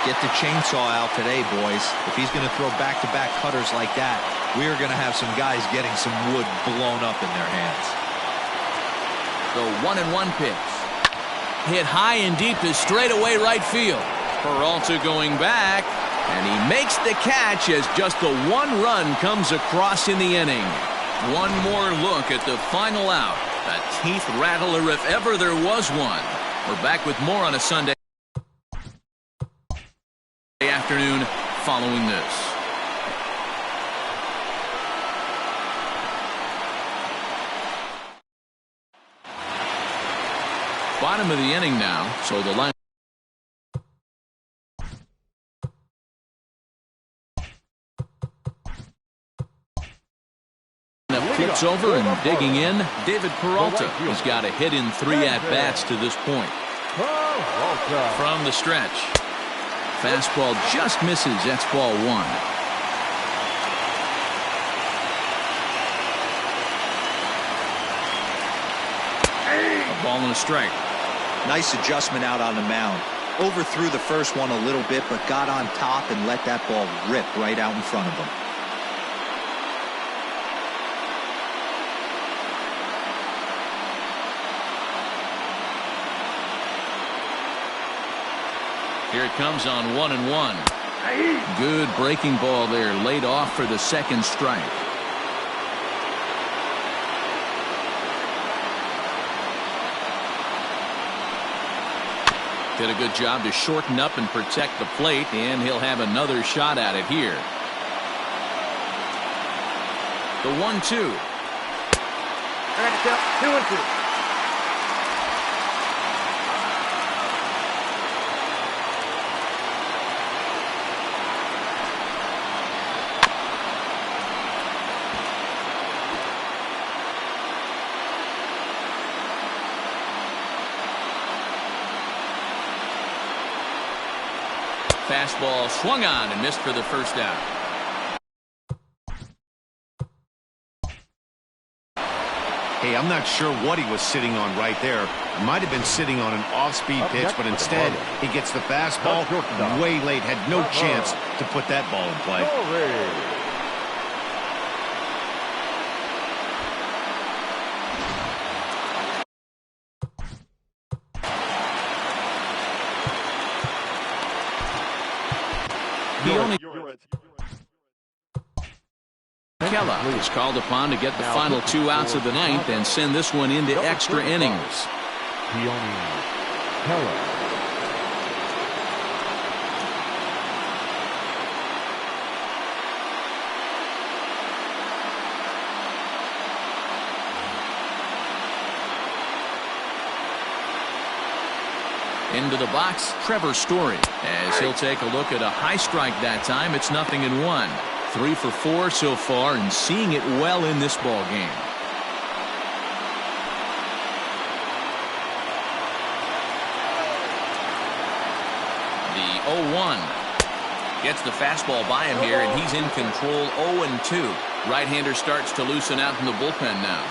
Get the chainsaw out today, boys. If he's going to throw back-to-back cutters like that, we are going to have some guys getting some wood blown up in their hands. The 1-1 pitch. Hit high and deep to straightaway right field. Peralta going back, and he makes the catch as just the 1 run comes across in the inning. One more look at the final out. A teeth rattler if ever there was one. We're back with more on a Sunday afternoon following this. Bottom of the inning now, so the line flips over and digging in. David Peralta has got a hit in 3 at-bats to this point. From the stretch. Fastball just misses. That's ball 1. A ball and a strike. Nice adjustment out on the mound. Overthrew the first one a little bit, but got on top and let that ball rip right out in front of him. Here it comes on 1-1. Good breaking ball there, laid off for the 2nd strike. Did a good job to shorten up and protect the plate, and he'll have another shot at it here. The 1-2. 2-2. Fastball swung on and missed for the first out. Hey, I'm not sure what he was sitting on right there. He might have been sitting on an off-speed pitch, but instead he gets the fastball way late. Had no chance to put that ball in play. Kella is called upon to get the final 2 outs of the 9th and send this one into extra innings. Into the box, Trevor Story, as he'll take a look at a high strike that time. It's 0-1. 3 for 4 so far, and seeing it well in this ball game. 1. Gets the fastball by him here, and he's in control. 0-2. Right-hander starts to loosen out in the bullpen now.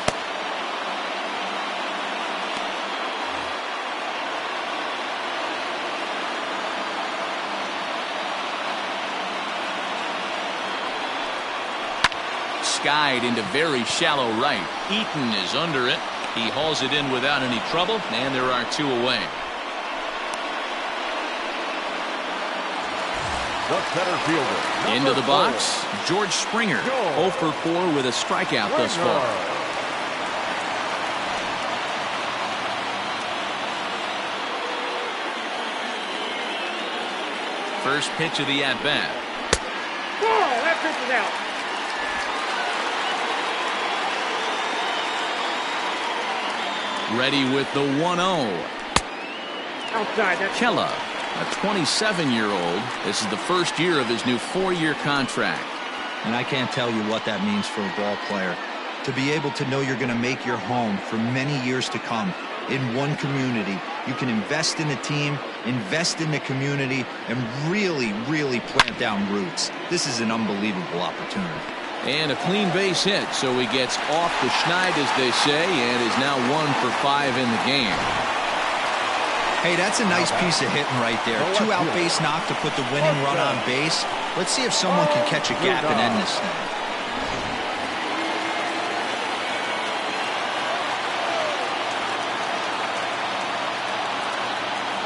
Skied into very shallow right. Eaton is under it. He hauls it in without any trouble, and there are 2 away. The center fielder. Into the box, George Springer. 0 for 4 with a strikeout thus far. First pitch of the at-bat. Ball, that pitch is out. Ready with the 1-0. Outside. That's Kella, a 27-year-old. This is the first year of his new 4-year contract. And I can't tell you what that means for a ball player. To be able to know you're going to make your home for many years to come in one community. You can invest in the team, invest in the community, and really, really plant down roots. This is an unbelievable opportunity. And a clean base hit, so he gets off the schneid, as they say, and is now 1 for 5 in the game. Hey, that's a nice piece of hitting right there. 2 out base knock to put the winning run on base. Let's see if someone can catch a gap and end this thing.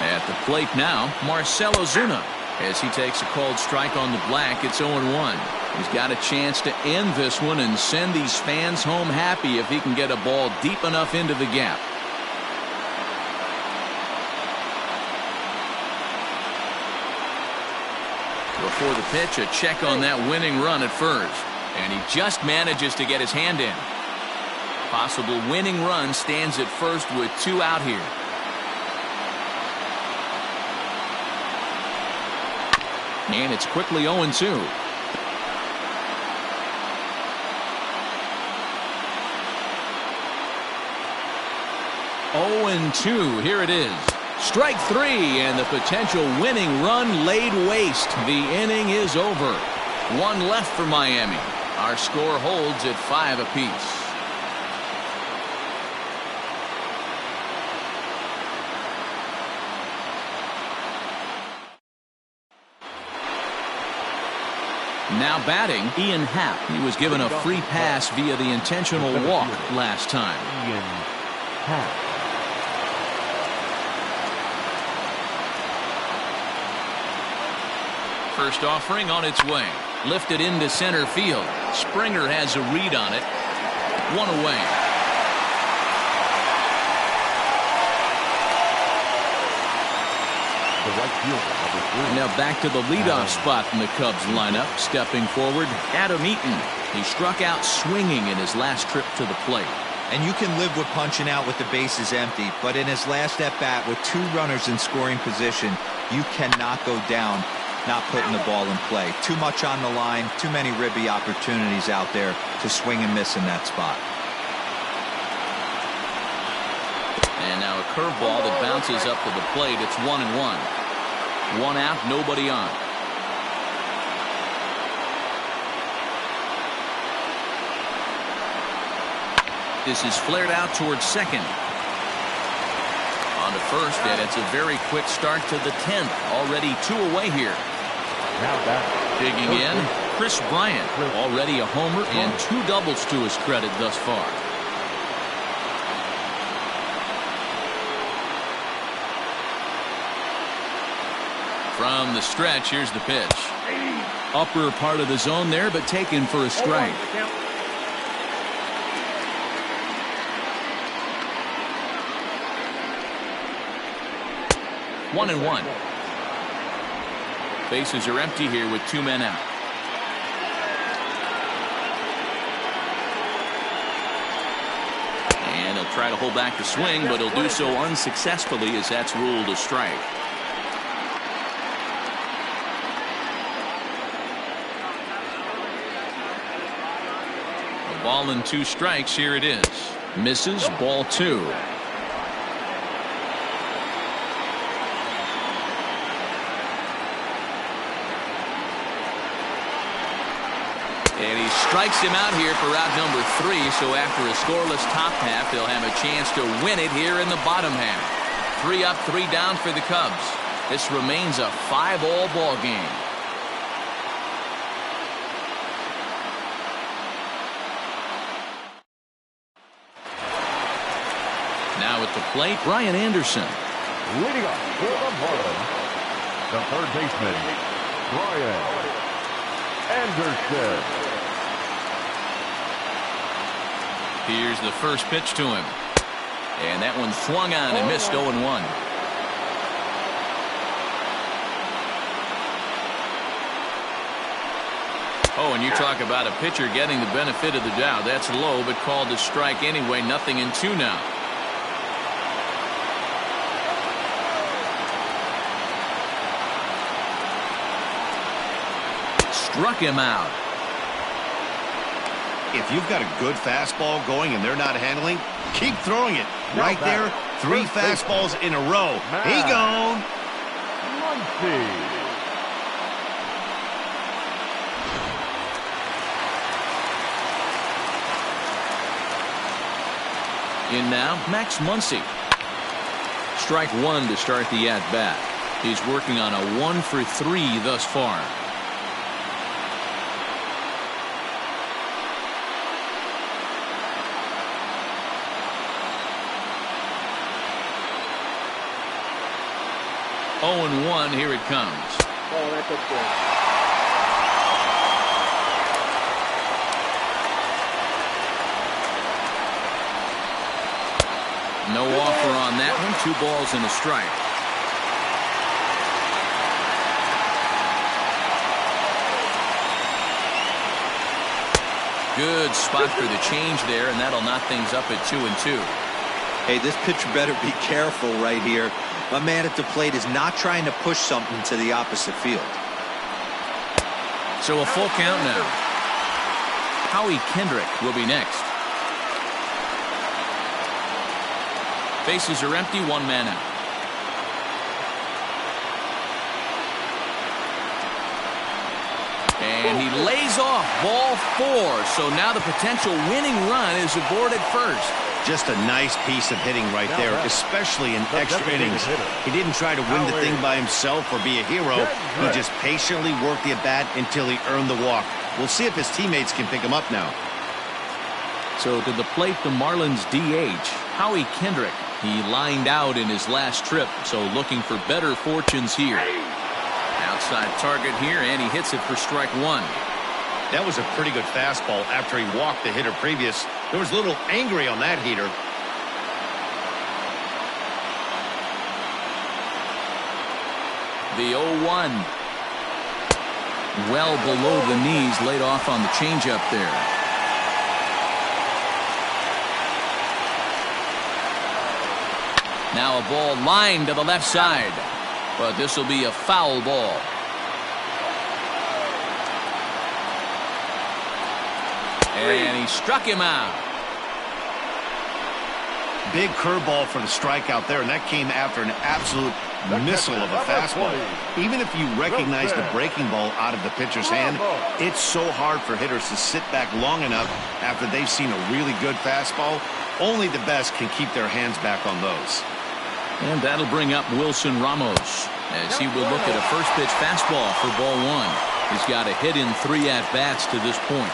At the plate now, Marcell Ozuna. As he takes a called strike on the black, it's 0-1. He's got a chance to end this one and send these fans home happy if he can get a ball deep enough into the gap. Before the pitch, a check on that winning run at first. And he just manages to get his hand in. Possible winning run stands at first with 2 out here. And it's quickly 0-2. Here it is. Strike 3, and the potential winning run laid waste. The inning is over. 1 left for Miami. Our score holds at 5 apiece. Now batting, Ian Happ. He was given a free pass via the intentional walk last time. Ian Happ. First offering on its way. Lifted into center field. Springer has a read on it. 1 away. The right fielder, number 3. Now back to the leadoff spot in the Cubs lineup. Stepping forward, Adam Eaton. He struck out swinging in his last trip to the plate. And you can live with punching out with the bases empty, but in his last at-bat with 2 runners in scoring position, you cannot go down not putting the ball in play. Too much on the line, too many ribby opportunities out there to swing and miss in that spot. And now a curveball that bounces up to the plate. It's 1-1. 1 out, nobody on. This is flared out towards second. On to first, and it's a very quick start to the 10th. Already 2 away here. Now back. Digging in, Chris Bryant. Already a homer and 2 doubles to his credit thus far. From the stretch, here's the pitch. Upper part of the zone there, but taken for a strike. 1-1. Bases are empty here with 2 men out. And he'll try to hold back the swing, but he'll do so unsuccessfully as that's ruled a strike. A ball and 2 strikes. Here it is. Misses, ball 2. And he strikes him out here for out number 3. So after a scoreless top half, they'll have a chance to win it here in the bottom half. 3 up, 3 down for the Cubs. This remains a 5-all ball game. Now at the plate, Brian Anderson. Leading up for the Marlins, the third baseman, Brian Anderson. Here's the first pitch to him. And that one swung on and missed 0-1. Oh, and you talk about a pitcher getting the benefit of the doubt. That's low, but called a strike anyway. 0-2 now. Struck him out. If you've got a good fastball going and they're not handling, keep throwing it. Right there, 3 fastballs in a row. He gone. Muncie. In now, Max Muncie. Strike 1 to start the at-bat. He's working on a 1 for 3 thus far. Oh, and 1, here it comes. Oh, that's a good. No offer on that one. 2 balls and a strike. Good spot for the change there, and that'll knock things up at 2-2. Hey, this pitcher better be careful right here. My man at the plate is not trying to push something to the opposite field. So a full count now. Howie Kendrick will be next. Bases are empty, 1 man out. And he lays off ball 4. So now the potential winning run is aboard at first. Just a nice piece of hitting right there, especially in extra innings. He didn't try to win the thing by himself or be a hero. He just patiently worked the at-bat until he earned the walk. We'll see if his teammates can pick him up now. So to the plate, the Marlins DH, Howie Kendrick. He lined out in his last trip, so looking for better fortunes here. Outside target here, and he hits it for strike 1. That was a pretty good fastball after he walked the hitter previous. There was a little angry on that heater. The 0-1. Well below the knees, laid off on the changeup there. Now a ball lined to the left side, but this will be a foul ball. And he struck him out. Big curveball for the strikeout there, and that came after an absolute missile of a fastball. Even if you recognize the breaking ball out of the pitcher's hand, it's so hard for hitters to sit back long enough after they've seen a really good fastball. Only the best can keep their hands back on those. And that'll bring up Wilson Ramos as he will look at a first pitch fastball for ball 1. He's got a hit in 3 at-bats to this point.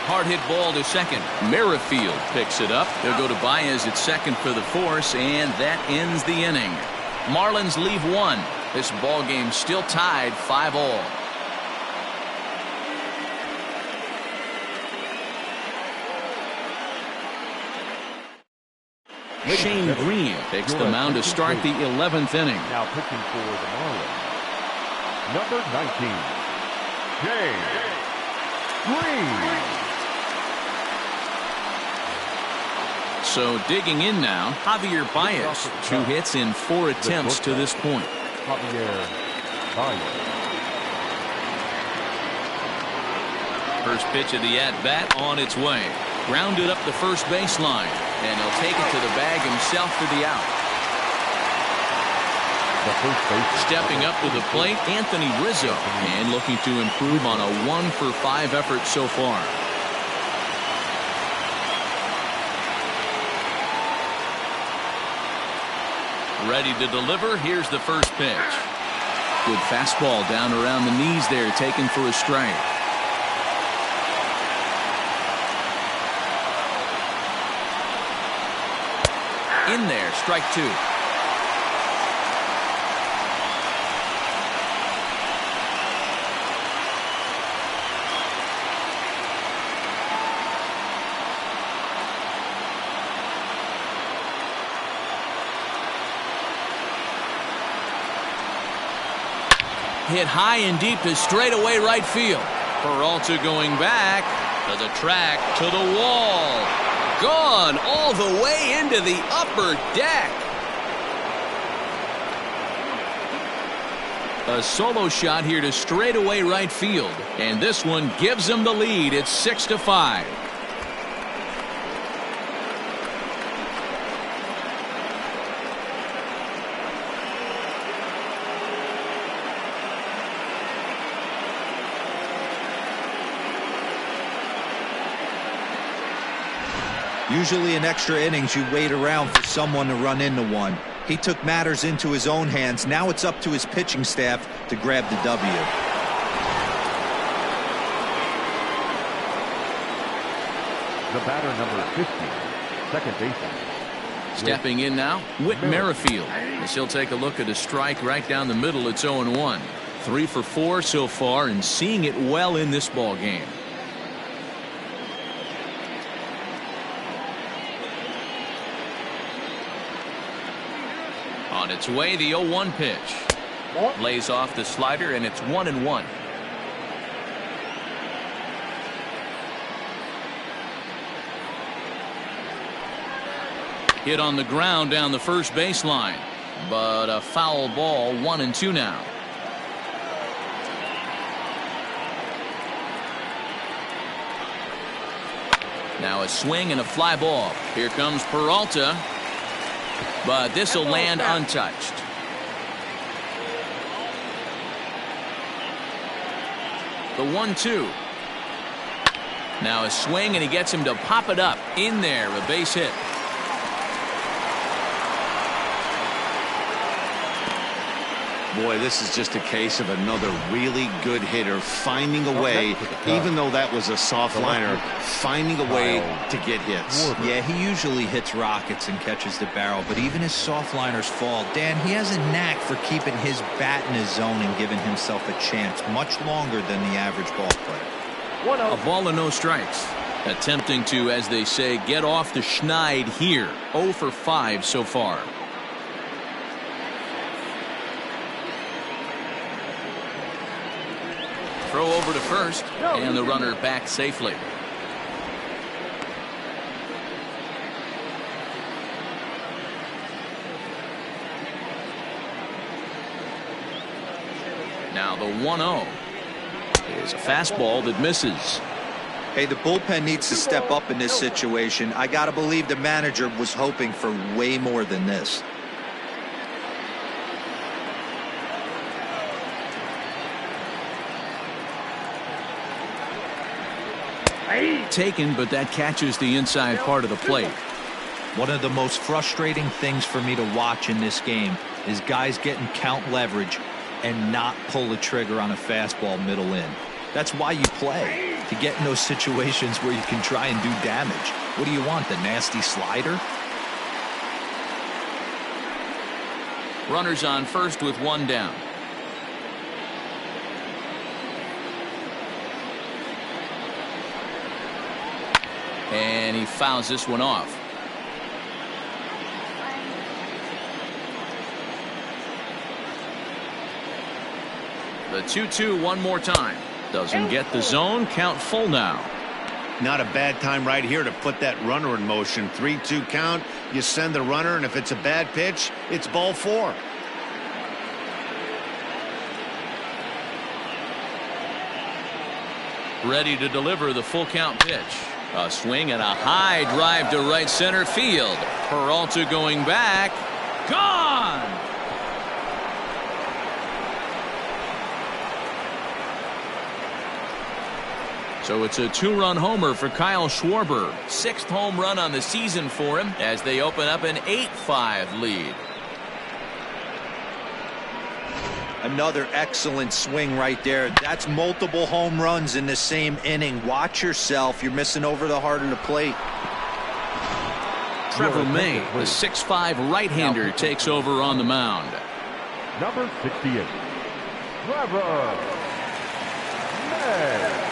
Hard hit ball to second. Merrifield picks it up. He'll go to Baez at second for the force, and that ends the inning. Marlins leave 1. This ball game still tied 5-all. Shane Green takes the mound to start the 11th inning. Now pitching for the Marlins, number 19, Shane Green. So digging in now, Javier Baez. 2 hits in 4 attempts to this point. Javier Baez. First pitch of the at-bat on its way. Grounded up the first baseline, and he'll take it to the bag himself for the out. The first baseman. Stepping up to the plate, Anthony Rizzo, and looking to improve on a 1-for-5 effort so far. Ready to deliver. Here's the first pitch. Good fastball down around the knees there, taken for a strike. In there, strike 2. Hit high and deep to straightaway right field. Peralta going back to the track, to the wall. Gone all the way into the upper deck. A solo shot here to straightaway right field. And this one gives them the lead. It's 6-5. Usually in extra innings, you wait around for someone to run into one. He took matters into his own hands. Now it's up to his pitching staff to grab the W. The batter, number 50, second baseman. Stepping in now, Whit Merrifield. As he'll take a look at a strike right down the middle. It's 0-1. 3 for 4 so far, and seeing it well in this ball game. On its way, the 0-1 pitch. Lays off the slider, and it's 1-1. Hit on the ground down the first baseline, but a foul ball. 1-2 now. Now a swing and a fly ball. Here comes Peralta. But this will land untouched. The 1-2. Now a swing, and he gets him to pop it up. In there, a base hit. Boy, this is just a case of another really good hitter finding a way, even though that was a soft liner, finding a way to get hits. Yeah, he usually hits rockets and catches the barrel, but even his soft liners fall. Dan, he has a knack for keeping his bat in his zone and giving himself a chance much longer than the average ball player. A ball and no strikes. Attempting to, as they say, get off the schneid here. 0 for 5 so far. Throw over to first, and the runner back safely. Now the 1-0 is a fastball that misses. Hey, the bullpen needs to step up in this situation. I got to believe the manager was hoping for way more than this. Taken, but that catches the inside part of the plate. One of the most frustrating things for me to watch in this game is guys getting count leverage and not pull the trigger on a fastball middle in. That's why you play, to get in those situations where you can try and do damage. What do you want, the nasty slider? Runners on first with 1 down. And he fouls this one off. The 2-2 one more time. Doesn't get the zone. Count full now. Not a bad time right here to put that runner in motion. 3-2 count. You send the runner, and if it's a bad pitch, it's ball 4. Ready to deliver the full count pitch. A swing and a high drive to right center field. Peralta going back. Gone! So it's a 2-run homer for Kyle Schwarber. 6th home run on the season for him as they open up an 8-5 lead. Another excellent swing right there. That's multiple home runs in the same inning. Watch yourself. You're missing over the heart of the plate. Trevor May, the 6'5" right-hander, takes over on the mound. Number 68, Trevor May.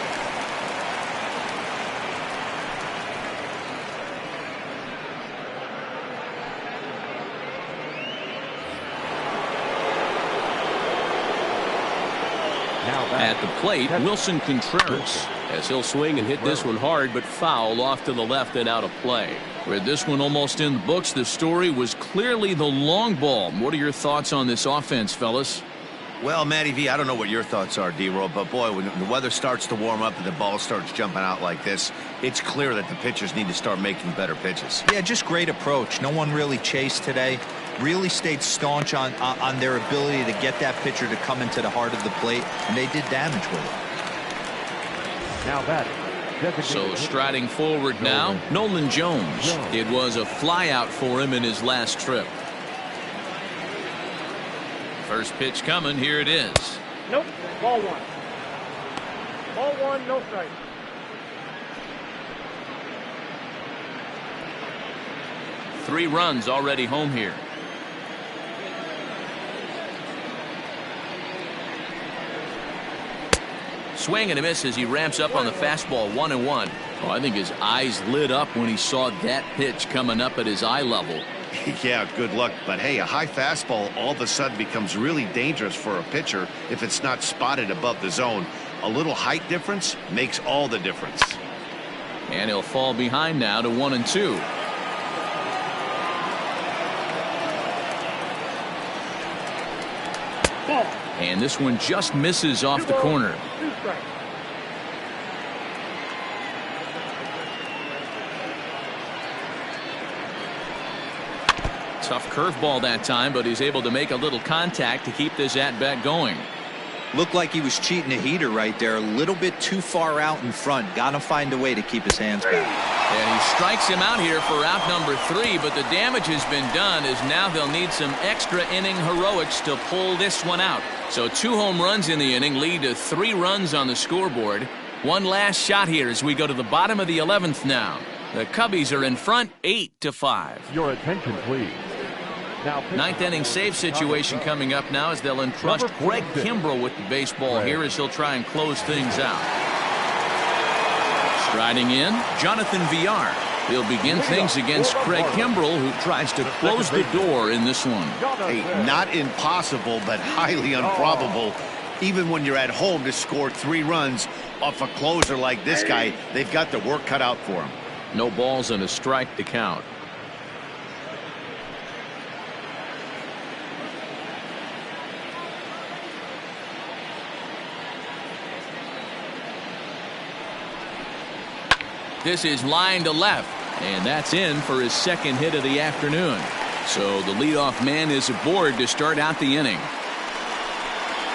At the plate, Wilson Contreras, as he'll swing and hit this one hard, but foul off to the left and out of play. With this one almost in the books, the story was clearly the long ball. What are your thoughts on this offense, fellas? Well, Matty V, I don't know what your thoughts are, D-Roll, but boy, when the weather starts to warm up and the ball starts jumping out like this, it's clear that the pitchers need to start making better pitches. Yeah, just great approach. No one really chased today. Really stayed staunch on their ability to get that pitcher to come into the heart of the plate, and they did damage with it. Now that. So striding forward now, Nolan Jones. It was a flyout for him in his last trip. First pitch coming. Here it is. Nope. Ball 1. Ball 1, no strike. Three runs already home here. Swing and a miss as he ramps up on the fastball. 1-1. Oh, I think his eyes lit up when he saw that pitch coming up at his eye level. Yeah, good luck. But hey, a high fastball all of a sudden becomes really dangerous for a pitcher if it's not spotted above the zone. A little height difference makes all the difference. And he'll fall behind now to 1-2. Ball. And this one just misses off the corner. 2 strikes. Tough curveball that time, but he's able to make a little contact to keep this at-bat going. Looked like he was cheating a heater right there. A little bit too far out in front. Got to find a way to keep his hands back. And he strikes him out here for out number 3, but the damage has been done as now they'll need some extra inning heroics to pull this one out. So 2 home runs in the inning lead to 3 runs on the scoreboard. One last shot here as we go to the bottom of the 11th now. The Cubbies are in front 8-5. Your attention, please. Now, 9th inning save situation coming up now as they'll entrust Craig Kimbrell with the baseball here as he'll try and close things out. Striding in, Jonathan Villar. He'll begin things against Craig Kimbrell, who tries to close the door in this one. Hey, not impossible, but highly improbable. Even when you're at home to score 3 runs off a closer like this guy, they've got the work cut out for him. No balls and a strike to count. This is line to left, and that's in for his 2nd hit of the afternoon. So the leadoff man is aboard to start out the inning.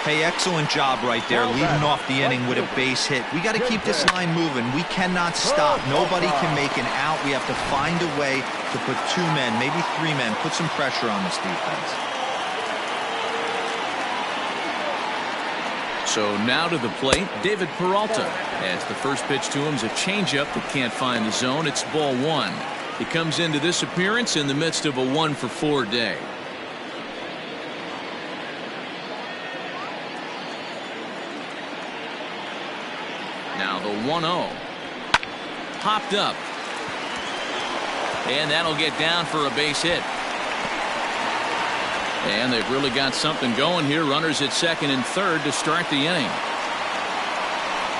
Hey, excellent job right there, leading off the inning with a base hit. We got to keep this line moving. We cannot stop. Nobody can make an out. We have to find a way to put 2 men, maybe 3 men, put some pressure on this defense. So now to the plate, David Peralta. As the first pitch to him is a changeup that can't find the zone. It's ball 1. He comes into this appearance in the midst of a 1-for-4 day. Now the 1-0. Popped up. And that'll get down for a base hit. And they've really got something going here. Runners at 2nd and 3rd to start the inning.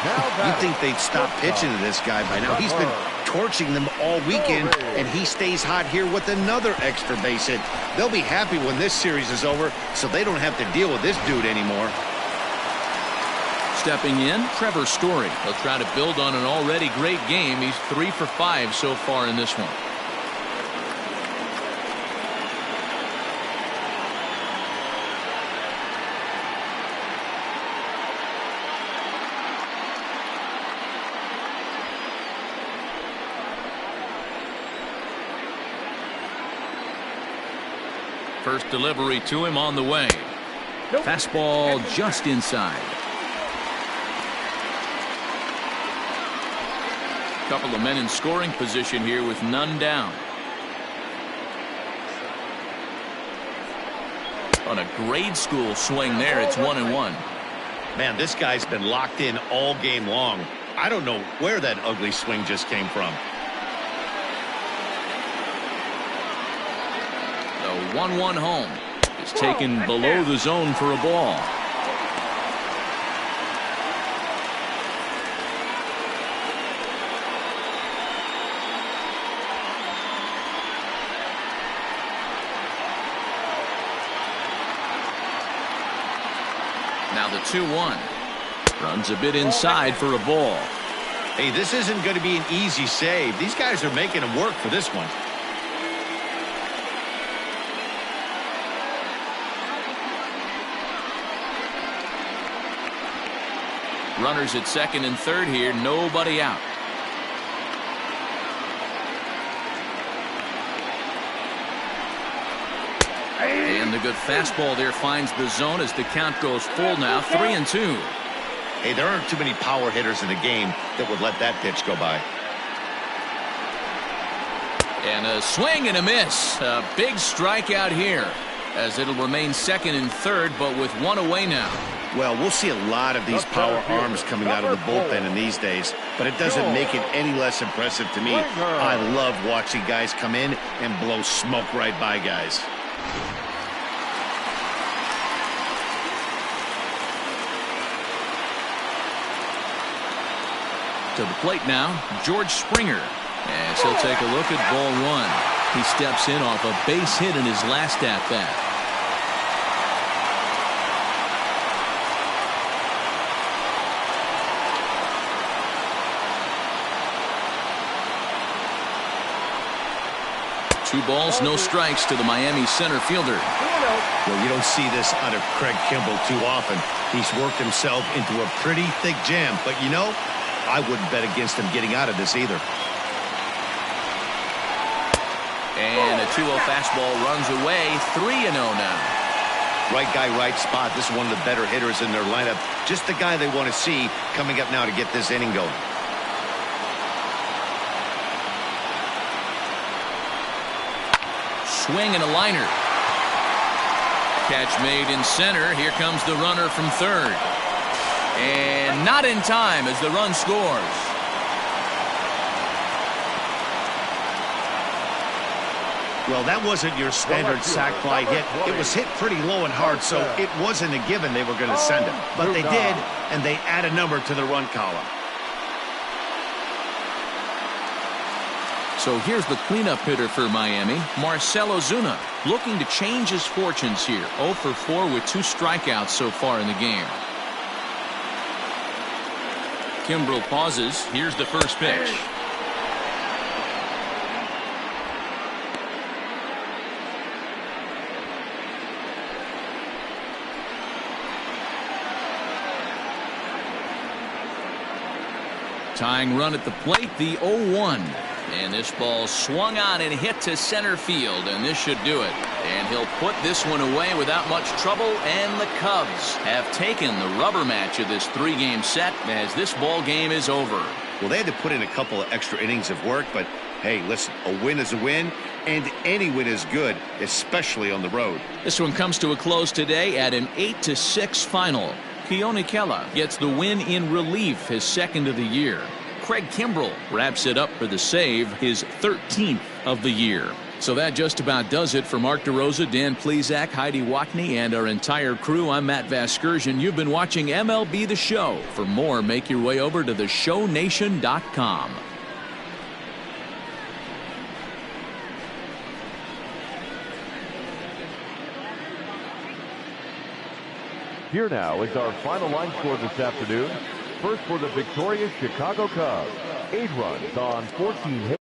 You'd think they'd stop pitching to this guy by now. He's been torching them all weekend, and he stays hot here with another extra base hit. They'll be happy when this series is over, so they don't have to deal with this dude anymore. stepping in, Trevor Story. He'll try to build on an already great game. He's 3 for 5 so far in this one. First delivery to him on the way. Fastball just inside. Couple of men in scoring position here with none down. On a grade school swing there, it's 1-1. Man, this guy's been locked in all game long. I don't know where that ugly swing just came from. The 1-1 home is taken below the zone for a ball. Now the 2-1. Runs a bit inside for a ball. Hey, this isn't going to be an easy save. These guys are making him work for this one. Runners at second and third here, nobody out. And the good fastball there finds the zone as the count goes full now, 3-2. Hey, there aren't too many power hitters in the game that would let that pitch go by. And a swing and a miss. A big strikeout here as it'll remain second and third, but with one away now. Well, we'll see a lot of these power arms coming out of the bullpen in these days, but it doesn't make it any less impressive to me. I love watching guys come in and blow smoke right by guys. To the plate now, George Springer. As he'll take a look at ball one. He steps in off a base hit in his last at-bat. Two balls, no strikes to the Miami center fielder. Well, you don't see this out of Craig Kimbrell too often. He's worked himself into a pretty thick jam, but you know, I wouldn't bet against him getting out of this either. And a 2-0 fastball runs away, 3-0 now. Right guy, right spot. This is one of the better hitters in their lineup. Just the guy they want to see coming up now to get this inning going. Swing and a liner. Catch made in center. Here comes the runner from third. And not in time as the run scores. Well, that wasn't your standard sac fly hit. It was hit pretty low and hard, so it wasn't a given they were going to send it. But they did, and they add a number to the run column. So here's the cleanup hitter for Miami, Marcell Ozuna, looking to change his fortunes here. 0 for 4 with 2 strikeouts so far in the game. Kimbrell pauses. Here's the first pitch. Tying run at the plate, the 0-1. And this ball swung on and hit to center field, and this should do it. And he'll put this one away without much trouble, and the Cubs have taken the rubber match of this 3-game set as this ball game is over. Well, they had to put in a couple of extra innings of work, but hey, listen, a win is a win, and any win is good, especially on the road. This one comes to a close today at an 8-6 final. Keone Kela gets the win in relief, his second of the year. Craig Kimbrell wraps it up for the save, his 13th of the year. So that just about does it for Mark DeRosa, Dan Plesac, Heidi Watney, and our entire crew. I'm Matt Vasgersian. You've been watching MLB The Show. For more, make your way over to theshownation.com. Here now is our final line score this afternoon. First for the victorious Chicago Cubs, 8 runs on 14 hits.